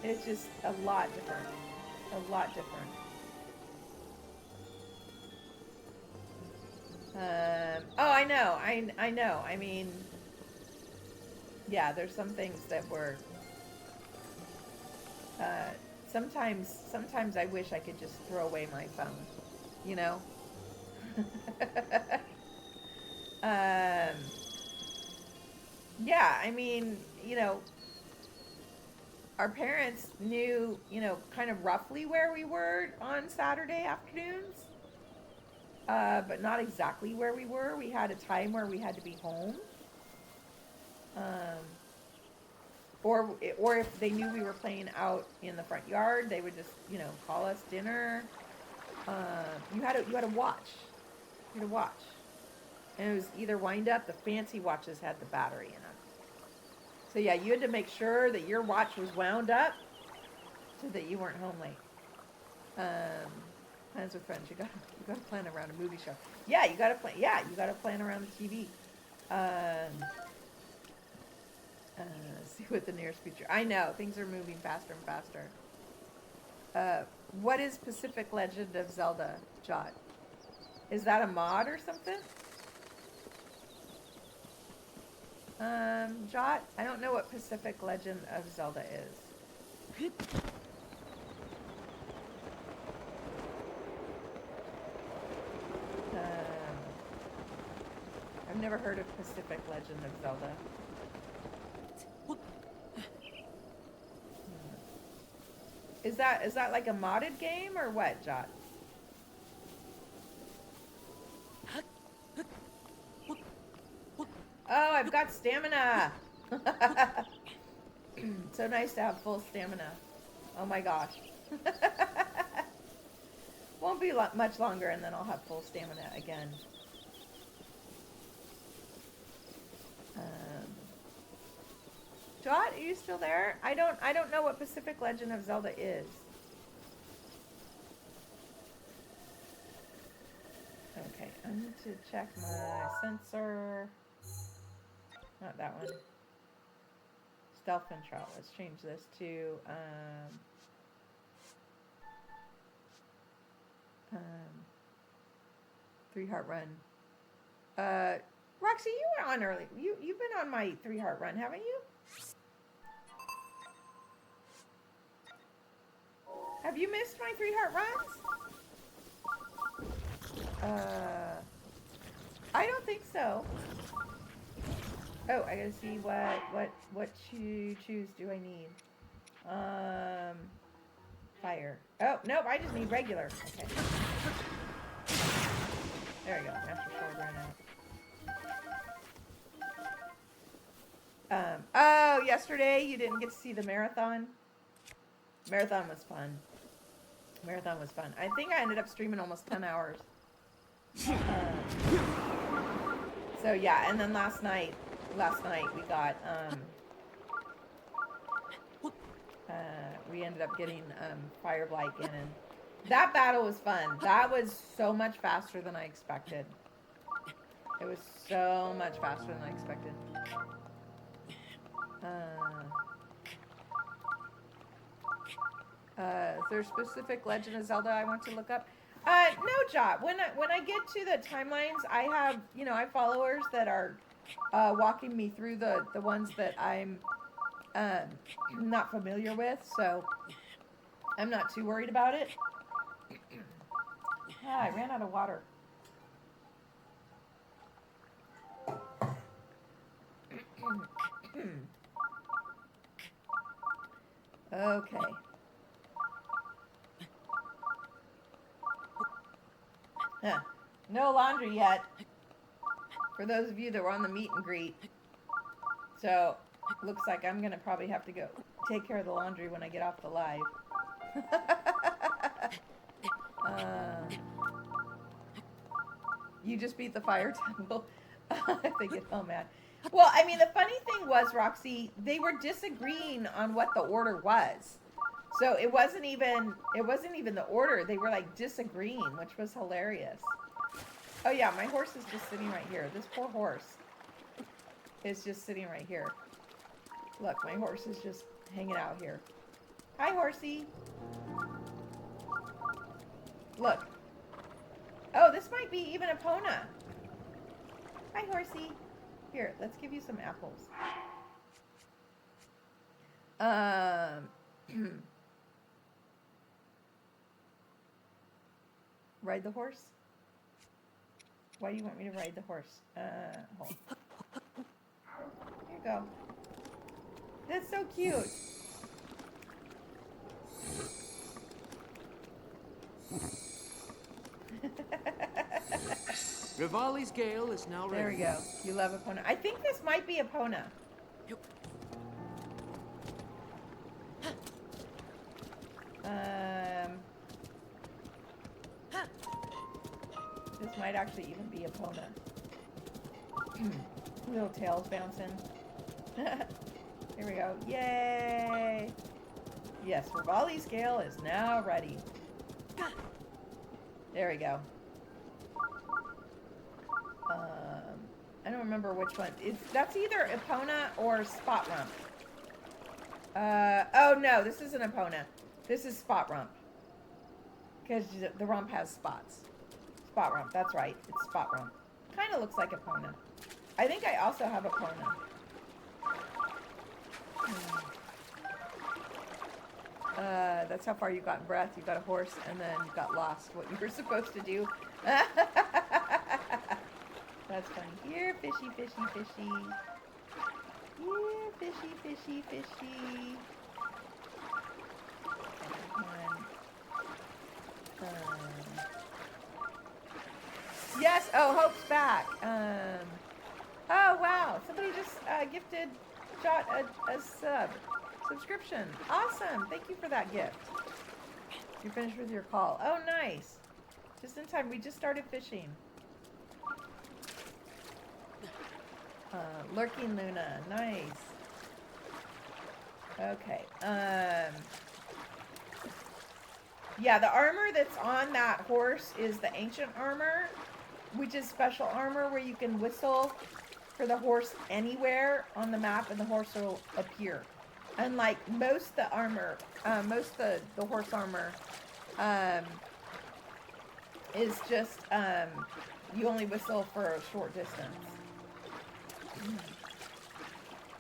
S2: It's just a lot different. I know. I know. I mean, yeah, there's some things that were. Sometimes I wish I could just throw away my phone, you know. Yeah, I mean, our parents knew, kind of roughly where we were on Saturday afternoons. But not exactly where we were. We had a time where we had to be home. Um, or if they knew we were playing out in the front yard, they would just, call us dinner. You had to watch. You had to watch. And it was either wind up, the fancy watches had the battery in them. So yeah, you had to make sure that your watch was wound up so that you weren't home late. Plans with friends. You gotta plan around a movie show. Yeah, you gotta plan. Yeah, you gotta plan around the TV. See what the nearest future. I know things are moving faster and faster. What is Pacific Legend of Zelda, Jot? Is that a mod or something? Jot, I don't know what Pacific Legend of Zelda is. I've never heard of Pacific Legend of Zelda. Is that like a modded game or what, Jot? Oh, I've got stamina. So nice to have full stamina. Oh my gosh. Won't be much longer and then I'll have full stamina again. Jot, are you still there? I don't know what Pacific Legend of Zelda is. Okay, I need to check my sensor. Not that one. Stealth control. Let's change this to 3-heart run. Roxy, you were on early. You've been on my 3-heart run, haven't you? Have you missed my 3-heart runs? I don't think so. Oh, I gotta see what choose do I need? Fire. Oh, nope, I just need regular. Okay. There we go. Master Sword ran out. Oh, yesterday you didn't get to see the marathon? Marathon was fun. I think I ended up streaming almost 10 hours. So yeah, and then last night we got we ended up getting Fire Blight in, and that battle was fun. That was so much faster than I expected. It was so much faster than I expected. Is there a specific Legend of Zelda I want to look up? No, Jot. When I get to the timelines, I have I have followers that are walking me through the ones that I'm not familiar with, so I'm not too worried about it. I ran out of water. Okay. No laundry yet. For those of you that were on the meet and greet. So, looks like I'm going to probably have to go take care of the laundry when I get off the live. You just beat the fire temple. They get all mad. Well, I mean, the funny thing was, Roxy, they were disagreeing on what the order was. So it wasn't even the order. They were like disagreeing, which was hilarious. Oh yeah, my horse is just sitting right here. This poor horse is just sitting right here. Look, my horse is just hanging out here. Hi, horsey. Look. Oh, this might be even a Pona. Hi, horsey. Here, let's give you some apples. Ride the horse? Why do you want me to ride the horse? Hold. Here you go. That's so cute.
S3: Rivali's Gale is now ready.
S2: There we go. You love Epona. I think this might be Epona. This might actually even be Epona. Little tails bouncing. Here we go. Yay! Yes, Rivali's scale is now ready. There we go. I don't remember which one. That's either Epona or Spot Rump. Oh no, this isn't Epona. This is Spot Rump. Because the rump has spots. Spot Rump, that's right. It's Spot Rump. Kind of looks like Epona. I think I also have Epona. That's how far you got in Breath. You got a horse and then you got lost. What you were supposed to do. That's funny. Here, fishy, fishy, fishy. Here, fishy, fishy, fishy. Yes. Oh, Hope's back. Oh wow! Somebody just gifted Jot a subscription. Awesome! Thank you for that gift. You're finished with your call. Oh, nice. Just in time. We just started fishing. Lurking Luna. Nice. Okay. Yeah, the armor that's on that horse is the ancient armor, which is special armor where you can whistle for the horse anywhere on the map and the horse will appear. Unlike most the armor, the horse armor is just you only whistle for a short distance.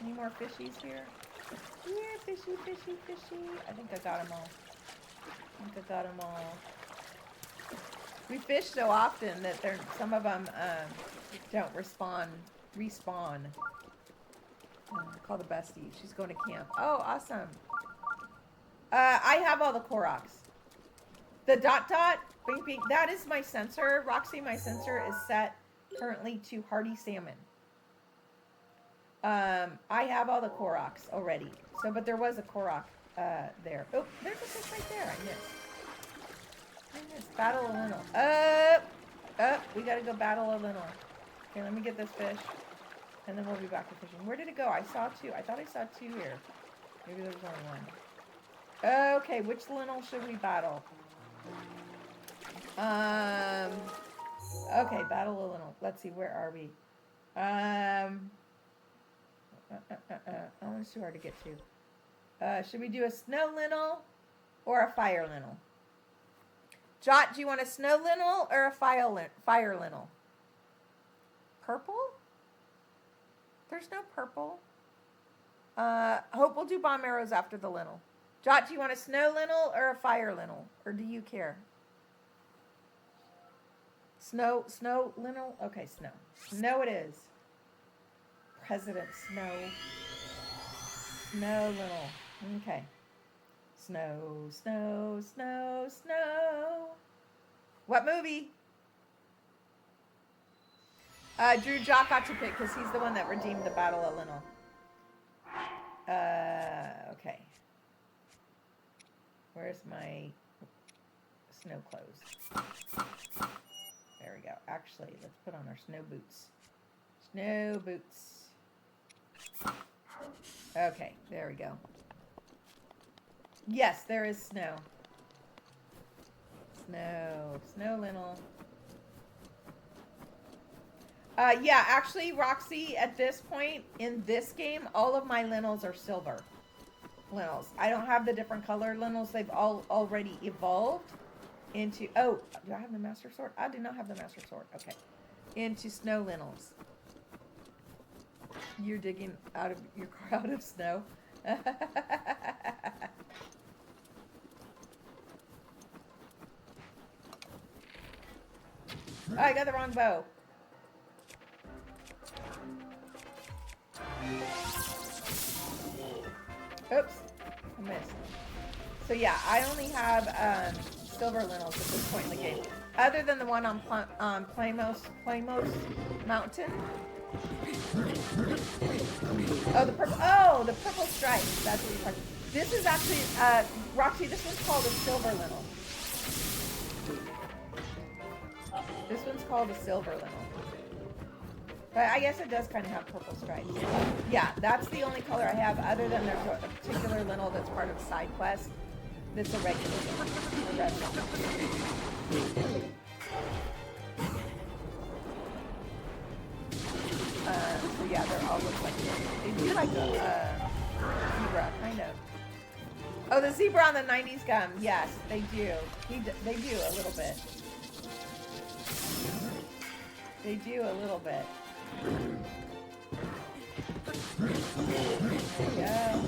S2: Any more fishies here? Here, fishy, fishy, fishy. I think I got them all. We fish so often that some of them don't respawn. Call the bestie. She's going to camp. Oh, awesome. I have all the Koroks. The dot, bing, bing, that is my sensor. Roxy, my sensor is set currently to hardy salmon. I have all the Koroks already. So, but there was a Korok there. Oh, there's a fish right there. I missed. Battle a Linnel. Up. We gotta go battle a Linnel. Okay, let me get this fish. And then we'll be back to fishing. Where did it go? I saw two. I thought I saw two here. Maybe there was only one. Okay, which Linnel should we battle? Okay, battle a Linnel. Let's see, where are we? Oh, it's too hard to get to. Should we do a snow Linnel or a fire Linnel? Jot, do you want a snow Linnel or a fire Linnel? Purple? There's no purple. Hope we'll do bomb arrows after the Linnel. Jot, do you want a snow Linnel or a fire Linnel? Or do you care? Snow Linnel? Okay, snow. Snow it is. President Snow. Snow Linnel. Okay. Snow. What movie? Drew Jock got to pick because he's the one that redeemed the Battle of Linnel. Okay. Where's my snow clothes? There we go. Actually, let's put on our snow boots. Snow boots. Okay, there we go. Yes, there is snow. Snow Linnel. Yeah, actually, Roxy, at this point in this game, all of my Linnels are silver Linnels. I don't have the different color Linnels. They've all already evolved into... Oh, do I have the Master Sword? I do not have the Master Sword. Okay. Into snow Linnels. You're digging out of your car out of snow. Oh, I got the wrong bow. Oops, I missed. So yeah, I only have silver Linnels at this point in the game, other than the one on Plamos Mountain. Oh, the purple. Oh, the purple stripes. That's what you're talking. This is actually Roxy. This one's called a silver Linnel. This one's called a silver lintel. But I guess it does kind of have purple stripes. Yeah, that's the only color I have, other than there's a particular lintel that's part of a side quest that's a regular one, a red one. So yeah, they're all look like this. They do like a zebra, kind of. Oh, the zebra on the 90s gum. Yes, they do. They do a little bit. They do a little bit. There you go.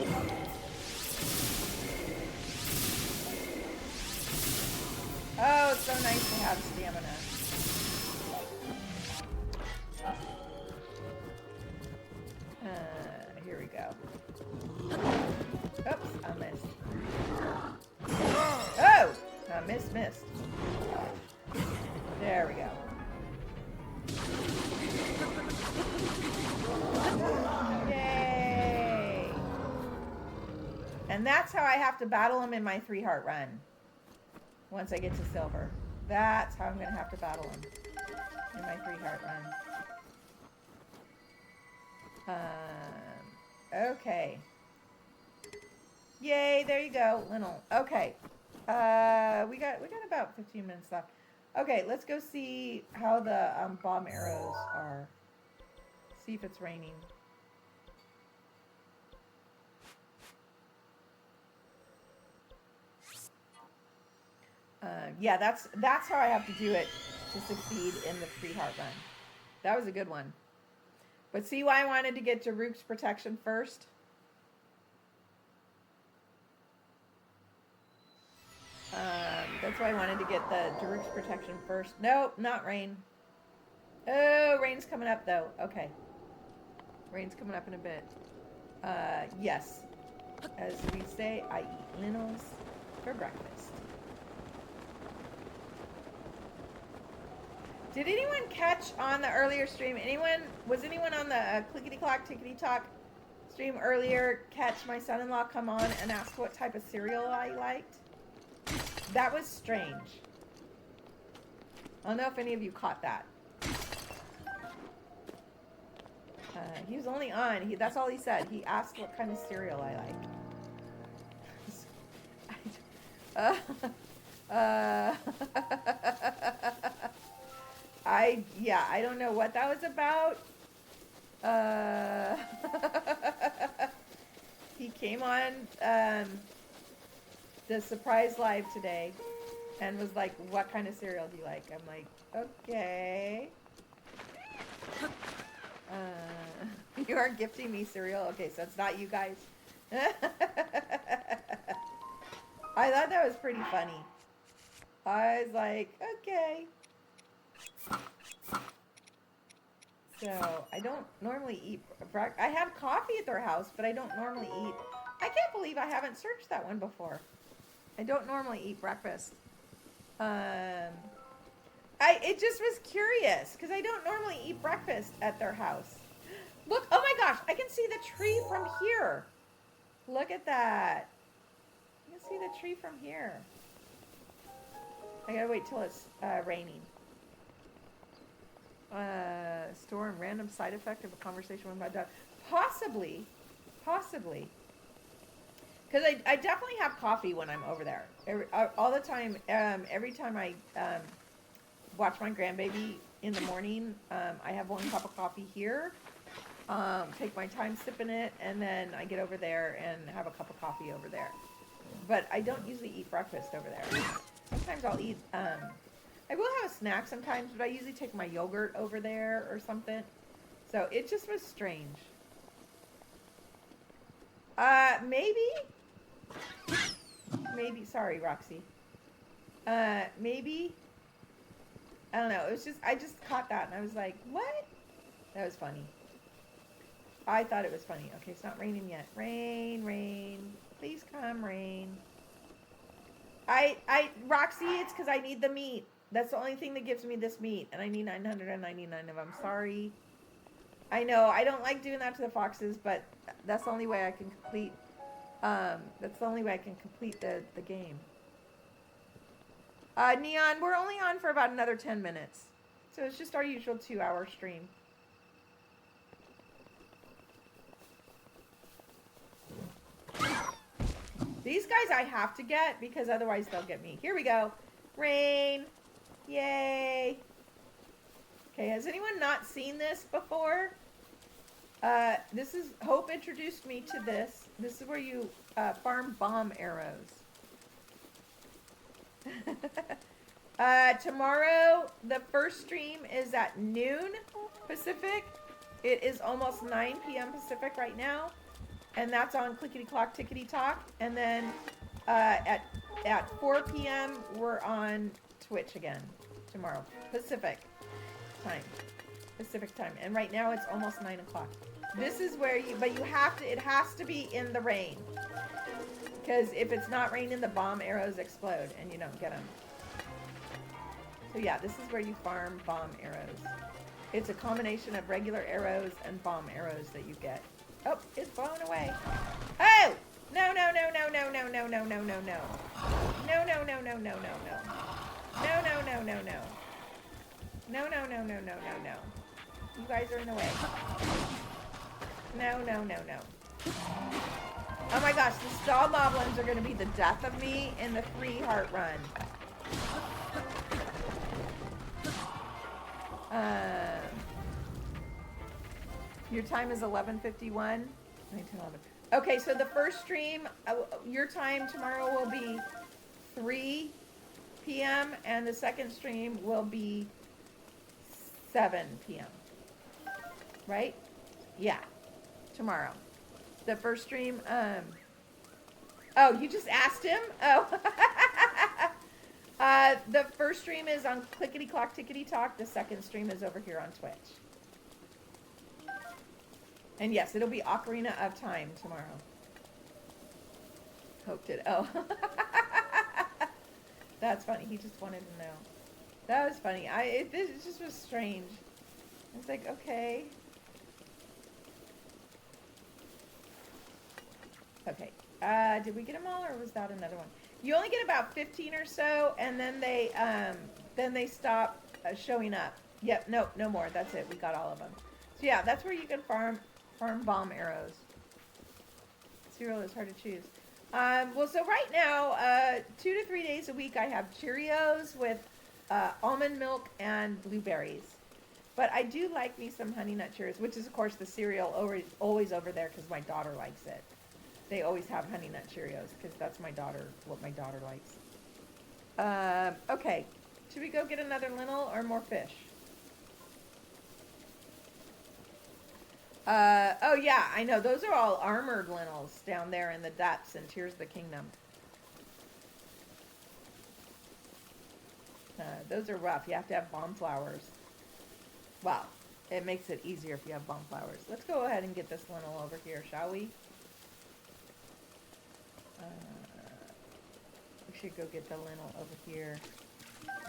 S2: Oh, it's so nice to have stamina. Here we go. Oops, I missed. Oh! I missed. There we go. Yay! And that's how I have to battle him in my 3-heart run. Once I get to silver. That's how I'm going to have to battle him in my 3-heart run. Okay. Yay, there you go, lintel. Okay. We got about 15 minutes left. Okay, let's go see how the bomb arrows are. See if it's raining. Yeah, that's how I have to do it to succeed in the 3-heart run. That was a good one. But see why I wanted to get Daruk's protection first? That's why I wanted to get the Daruk's protection first. Nope, not rain. Oh, rain's coming up though. Okay. Rain's coming up in a bit. Yes. As we say, I eat lentils for breakfast. Did anyone catch on the earlier stream? Was anyone on the Clickety Clock Tickety Talk stream earlier catch my son-in-law come on and ask what type of cereal I liked? That was strange. I don't know if any of you caught that. He was only on. That's all he said. He asked what kind of cereal I like. I don't know what that was about. He came on the surprise live today and was like, what kind of cereal do you like? I'm like, okay. You are gifting me cereal? Okay, so it's not you guys. I thought that was pretty funny. I was like, okay. So, I don't normally eat breakfast. I have coffee at their house, but I don't normally eat. I can't believe I haven't searched that one before. I don't normally eat breakfast. It just was curious, because I don't normally eat breakfast at their house. Look, oh my gosh, I can see the tree from here. Look at that. I can see the tree from here. I gotta wait till it's raining. Store and random side effect of a conversation with my dog. Possibly. Because I definitely have coffee when I'm over there. All the time. Every time I watch my grandbaby in the morning, I have 1 cup of coffee here. Take my time sipping it, and then I get over there and have a cup of coffee over there. But I don't usually eat breakfast over there. Sometimes I'll eat, I will have a snack sometimes, but I usually take my yogurt over there or something. So it just was strange. Maybe, sorry, Roxy. Maybe, I don't know. It was just, I just caught that and I was like, what? That was funny. I thought it was funny. Okay, it's not raining yet. Rain. Please come, rain. Roxy, it's because I need the meat. That's the only thing that gives me this meat, and I need 999 of them. Sorry. I know, I don't like doing that to the foxes, but that's the only way I can complete, the game. Neon, we're only on for about another 10 minutes. So it's just our usual 2-hour stream. These guys I have to get because otherwise they'll get me. Here we go. Rain. Yay. Okay, has anyone not seen this before? This is, Hope introduced me to this. This is where you farm bomb arrows. Tomorrow, the first stream is at noon Pacific. It is almost 9 p.m. Pacific right now. And that's on Clickety Clock Tickety Talk. And then at 4 p.m. we're on Twitch again tomorrow. Pacific time. And right now it's almost 9 o'clock. This is where it has to be in the rain. Because if it's not raining, the bomb arrows explode and you don't get them. So yeah, this is where you farm bomb arrows. It's a combination of regular arrows and bomb arrows that you get. Oh, it's blown away. Oh! No. No. You guys are in the way. No. Oh my gosh, the stall moblins are going to be the death of me in the 3-heart run. Your time is 11:51. Okay, so the first stream, your time tomorrow will be 3 p.m. and the second stream will be 7 p.m. Right? Yeah, tomorrow. The first stream, oh, you just asked him? Oh. The first stream is on Clickety Clock Tickety Talk. The second stream is over here on Twitch. And yes, it'll be Ocarina of Time tomorrow. Hope did. Oh. That's funny. He just wanted to know. That was funny. It just was strange. I was like, okay. Okay. Did we get them all, or was that another one? You only get about 15 or so, and then they stop showing up. Yep. Nope. No more. That's it. We got all of them. So yeah, that's where you can farm bomb arrows. Cereal is hard to choose. Well, so right now, 2 to 3 days a week, I have Cheerios with almond milk and blueberries. But I do like me some Honey Nut Cheerios, which is, of course, the cereal always over there because my daughter likes it. They always have Honey Nut Cheerios because that's what my daughter likes. Okay. Should we go get another lintel or more fish? Oh yeah, I know. Those are all armored lentils down there in the depths in Tears of the Kingdom. Those are rough. You have to have bomb flowers. Well, it makes it easier if you have bomb flowers. Let's go ahead and get this lentil over here, shall we? We should go get the lentil over here. I'm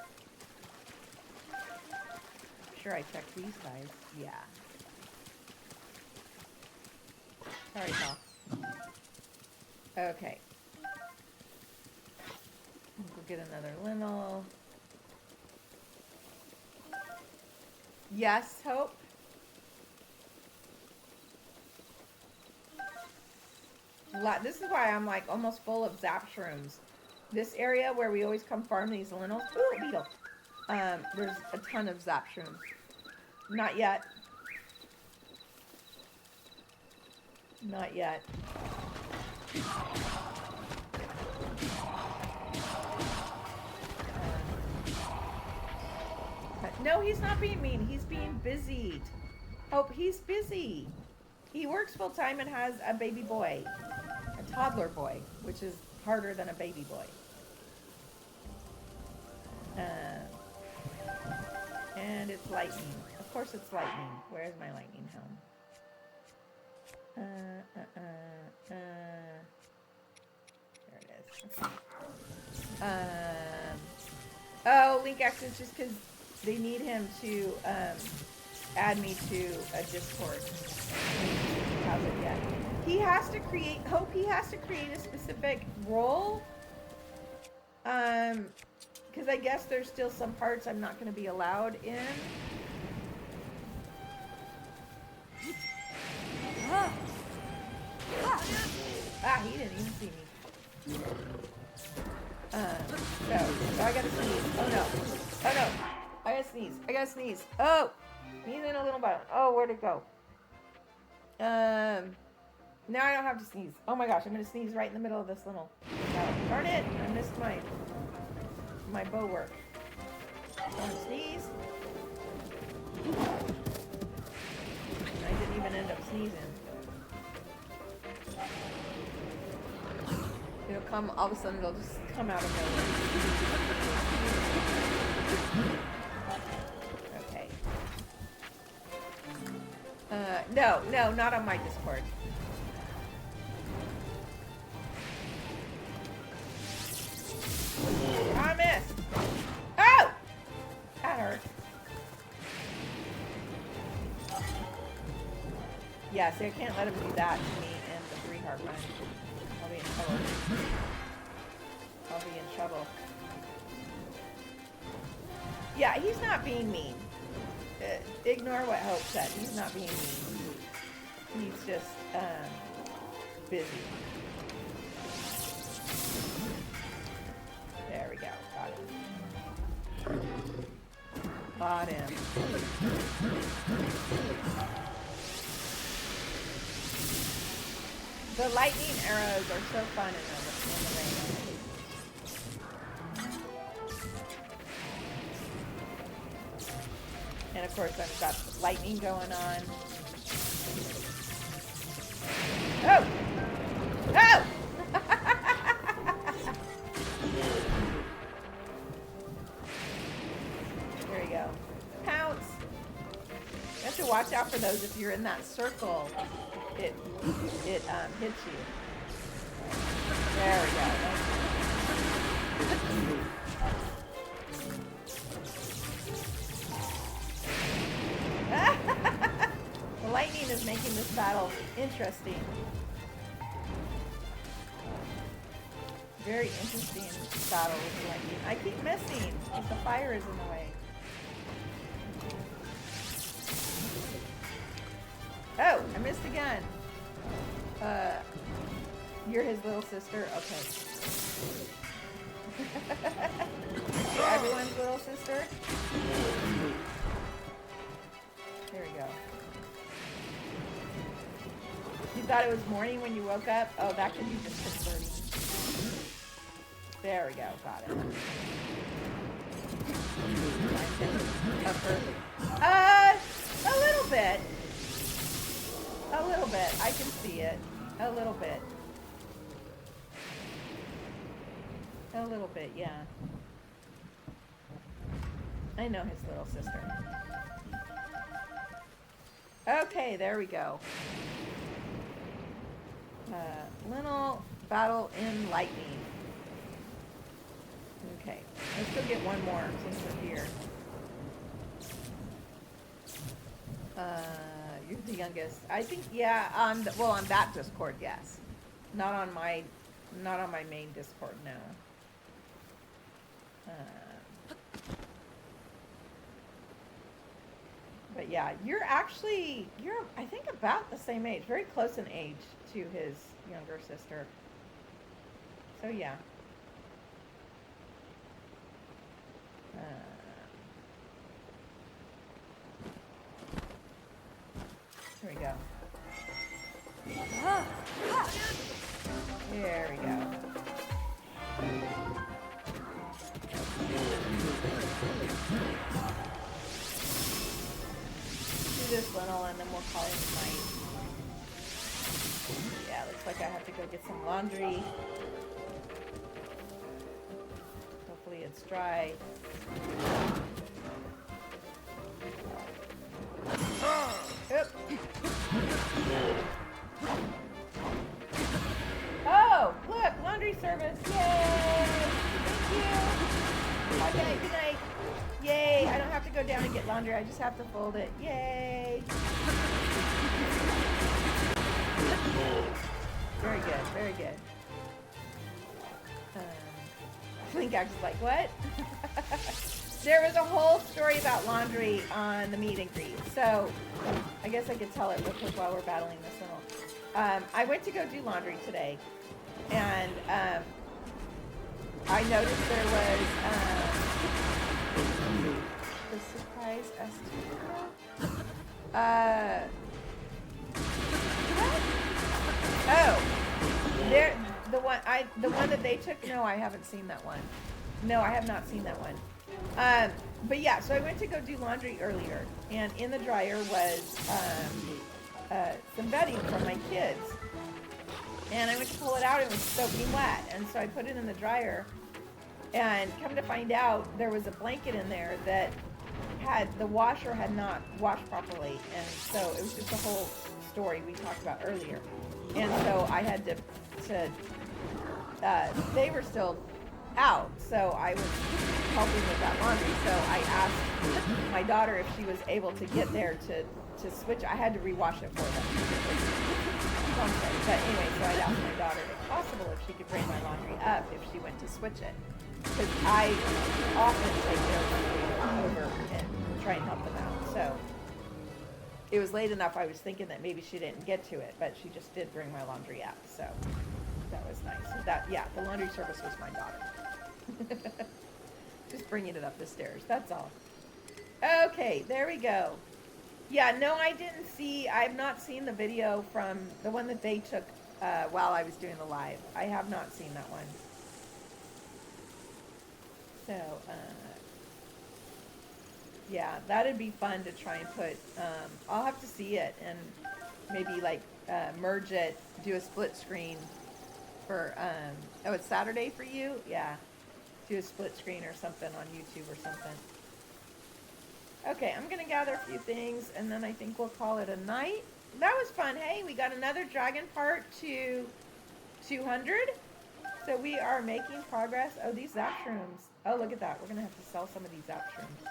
S2: sure I checked these guys. Yeah. Sorry, boss. Okay. We'll get another lentil. Yes, Hope? This is why I'm like almost full of zap shrooms. This area where we always come farm these lentils. Ooh, beetle. There's a ton of zap shrooms. Not yet. Not yet. No, he's not being mean. He's being busy. Hope, he's busy. He works full time and has a baby boy. A toddler boy, which is harder than a baby boy. And it's lightning. Of course it's lightning. Where's my lightning helm? There it is. Oh, Link X is just because they need him to add me to a Discord. He hasn't yet. He has to create, Hope, he has to create a specific role because I guess there's still some parts I'm not going to be allowed in. Ah, he didn't even see me. So I gotta sneeze. Oh no. Oh no. I gotta sneeze. I gotta sneeze. Oh! He's in a little button. Oh, where'd it go? Now I don't have to sneeze. Oh my gosh, I'm gonna sneeze right in the middle of this little. Oh, darn it! I missed my bow work. Don't sneeze. I didn't even end up sneezing. It'll come, all of a sudden it'll just come out of nowhere. Okay. No, not on my Discord. I missed. Oh! That hurt. Yeah, see, I can't let him do that to me and the 3-heart run. I'll be in trouble. I'll be in trouble. Yeah, he's not being mean. Ignore what Hope said. He's not being mean. He's just busy. There we go. Got him. Got him. The lightning arrows are so fun in the rain. And of course I've got lightning going on. Oh! Oh! There you go. Pounce! You have to watch out for those if you're in that circle. It hits you. There we go. The lightning is making this battle interesting. Very interesting battle with the lightning. I keep missing because the fire is in the way. Oh, I missed again. You're his little sister? Okay. You're everyone's little sister? There we go. You thought it was morning when you woke up? Oh, that could be just 6:30. There we go. Got it. A little bit. A little bit. I can see it. A little bit. A little bit, yeah. I know his little sister. Okay, there we go. Little battle in lightning. Okay, let's go get one more since we're here. You're the youngest. I think, yeah, on that Discord, yes. Not on my main Discord, no. But yeah, you're I think about the same age, very close in age to his younger sister. So yeah. Here we go. There we go. Do this little and then we'll call it a night. Yeah, looks like I have to go get some laundry. Hopefully it's dry. Oop. Oh, look, laundry service. Yay! Thank you. Okay, good night. Yay, I don't have to go down and get laundry. I just have to fold it. Yay. Very good, very good. think I was like, what? There was a whole story about laundry on the meet and greet. So I guess I could tell it real quick while we're battling this little. I went to go do laundry today, and I noticed there was the surprise ST. There the one that they took. No, I haven't seen that one. No, I have not seen that one. But yeah, so I went to go do laundry earlier, and in the dryer was some bedding from my kids. And I went to pull it out, and it was soaking wet. And so I put it in the dryer, and come to find out, there was a blanket in there that the washer had not washed properly. And so it was just a whole story we talked about earlier. And so I had to they were still out, so I was helping with that laundry. So I asked my daughter if she was able to get there to switch. I had to rewash it for them. But anyway, so I asked my daughter if possible if she could bring my laundry up if she went to switch it, because I often take their laundry over and try and help them out. So it was late enough. I was thinking that maybe she didn't get to it, but she just did bring my laundry up. So that was nice. The laundry service was my daughter. Just bringing it up the stairs. That's all. Okay, there we go. Yeah, no, I've not seen the video from the one that they took while I was doing the live. I have not seen that one. So, yeah, that'd be fun to try and put, I'll have to see it and maybe like merge it, do a split screen for, it's Saturday for you? Yeah, do a split screen or something on YouTube or something. Okay, I'm going to gather a few things, and then I think we'll call it a night. That was fun. Hey, we got another dragon part to 200. So we are making progress. Oh, these zap shrooms. Oh, look at that. We're going to have to sell some of these zap shrooms.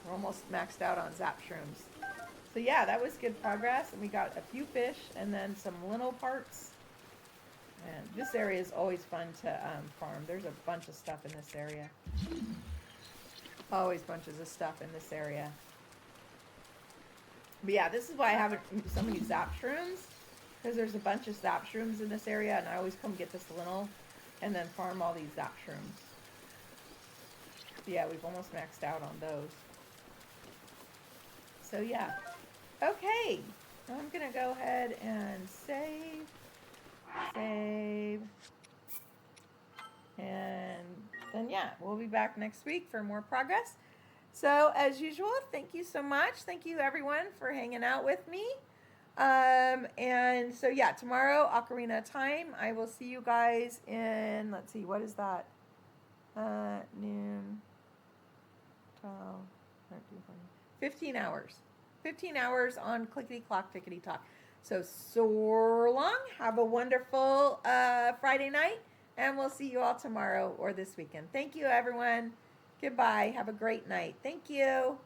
S2: We're almost maxed out on zap shrooms. So yeah, that was good progress. And we got a few fish and then some linnow parts. And this area is always fun to farm. There's a bunch of stuff in this area. Always bunches of stuff in this area. But yeah, this is why I have so many zap shrooms, because there's a bunch of zap shrooms in this area, and I always come get this linnow and then farm all these zap shrooms. But yeah, we've almost maxed out on those. So yeah. Okay. I'm going to go ahead and save. And then yeah, we'll be back next week for more progress. So as usual, thank you so much. Thank you everyone for hanging out with me. And so yeah, tomorrow, Ocarina time, I will see you guys in, let's see, what is that? Noon, 12, 13, 14, 15 hours. 15 hours on Clickety Clock, Tickety Talk. So long. Have a wonderful Friday night. And we'll see you all tomorrow or this weekend. Thank you, everyone. Goodbye. Have a great night. Thank you.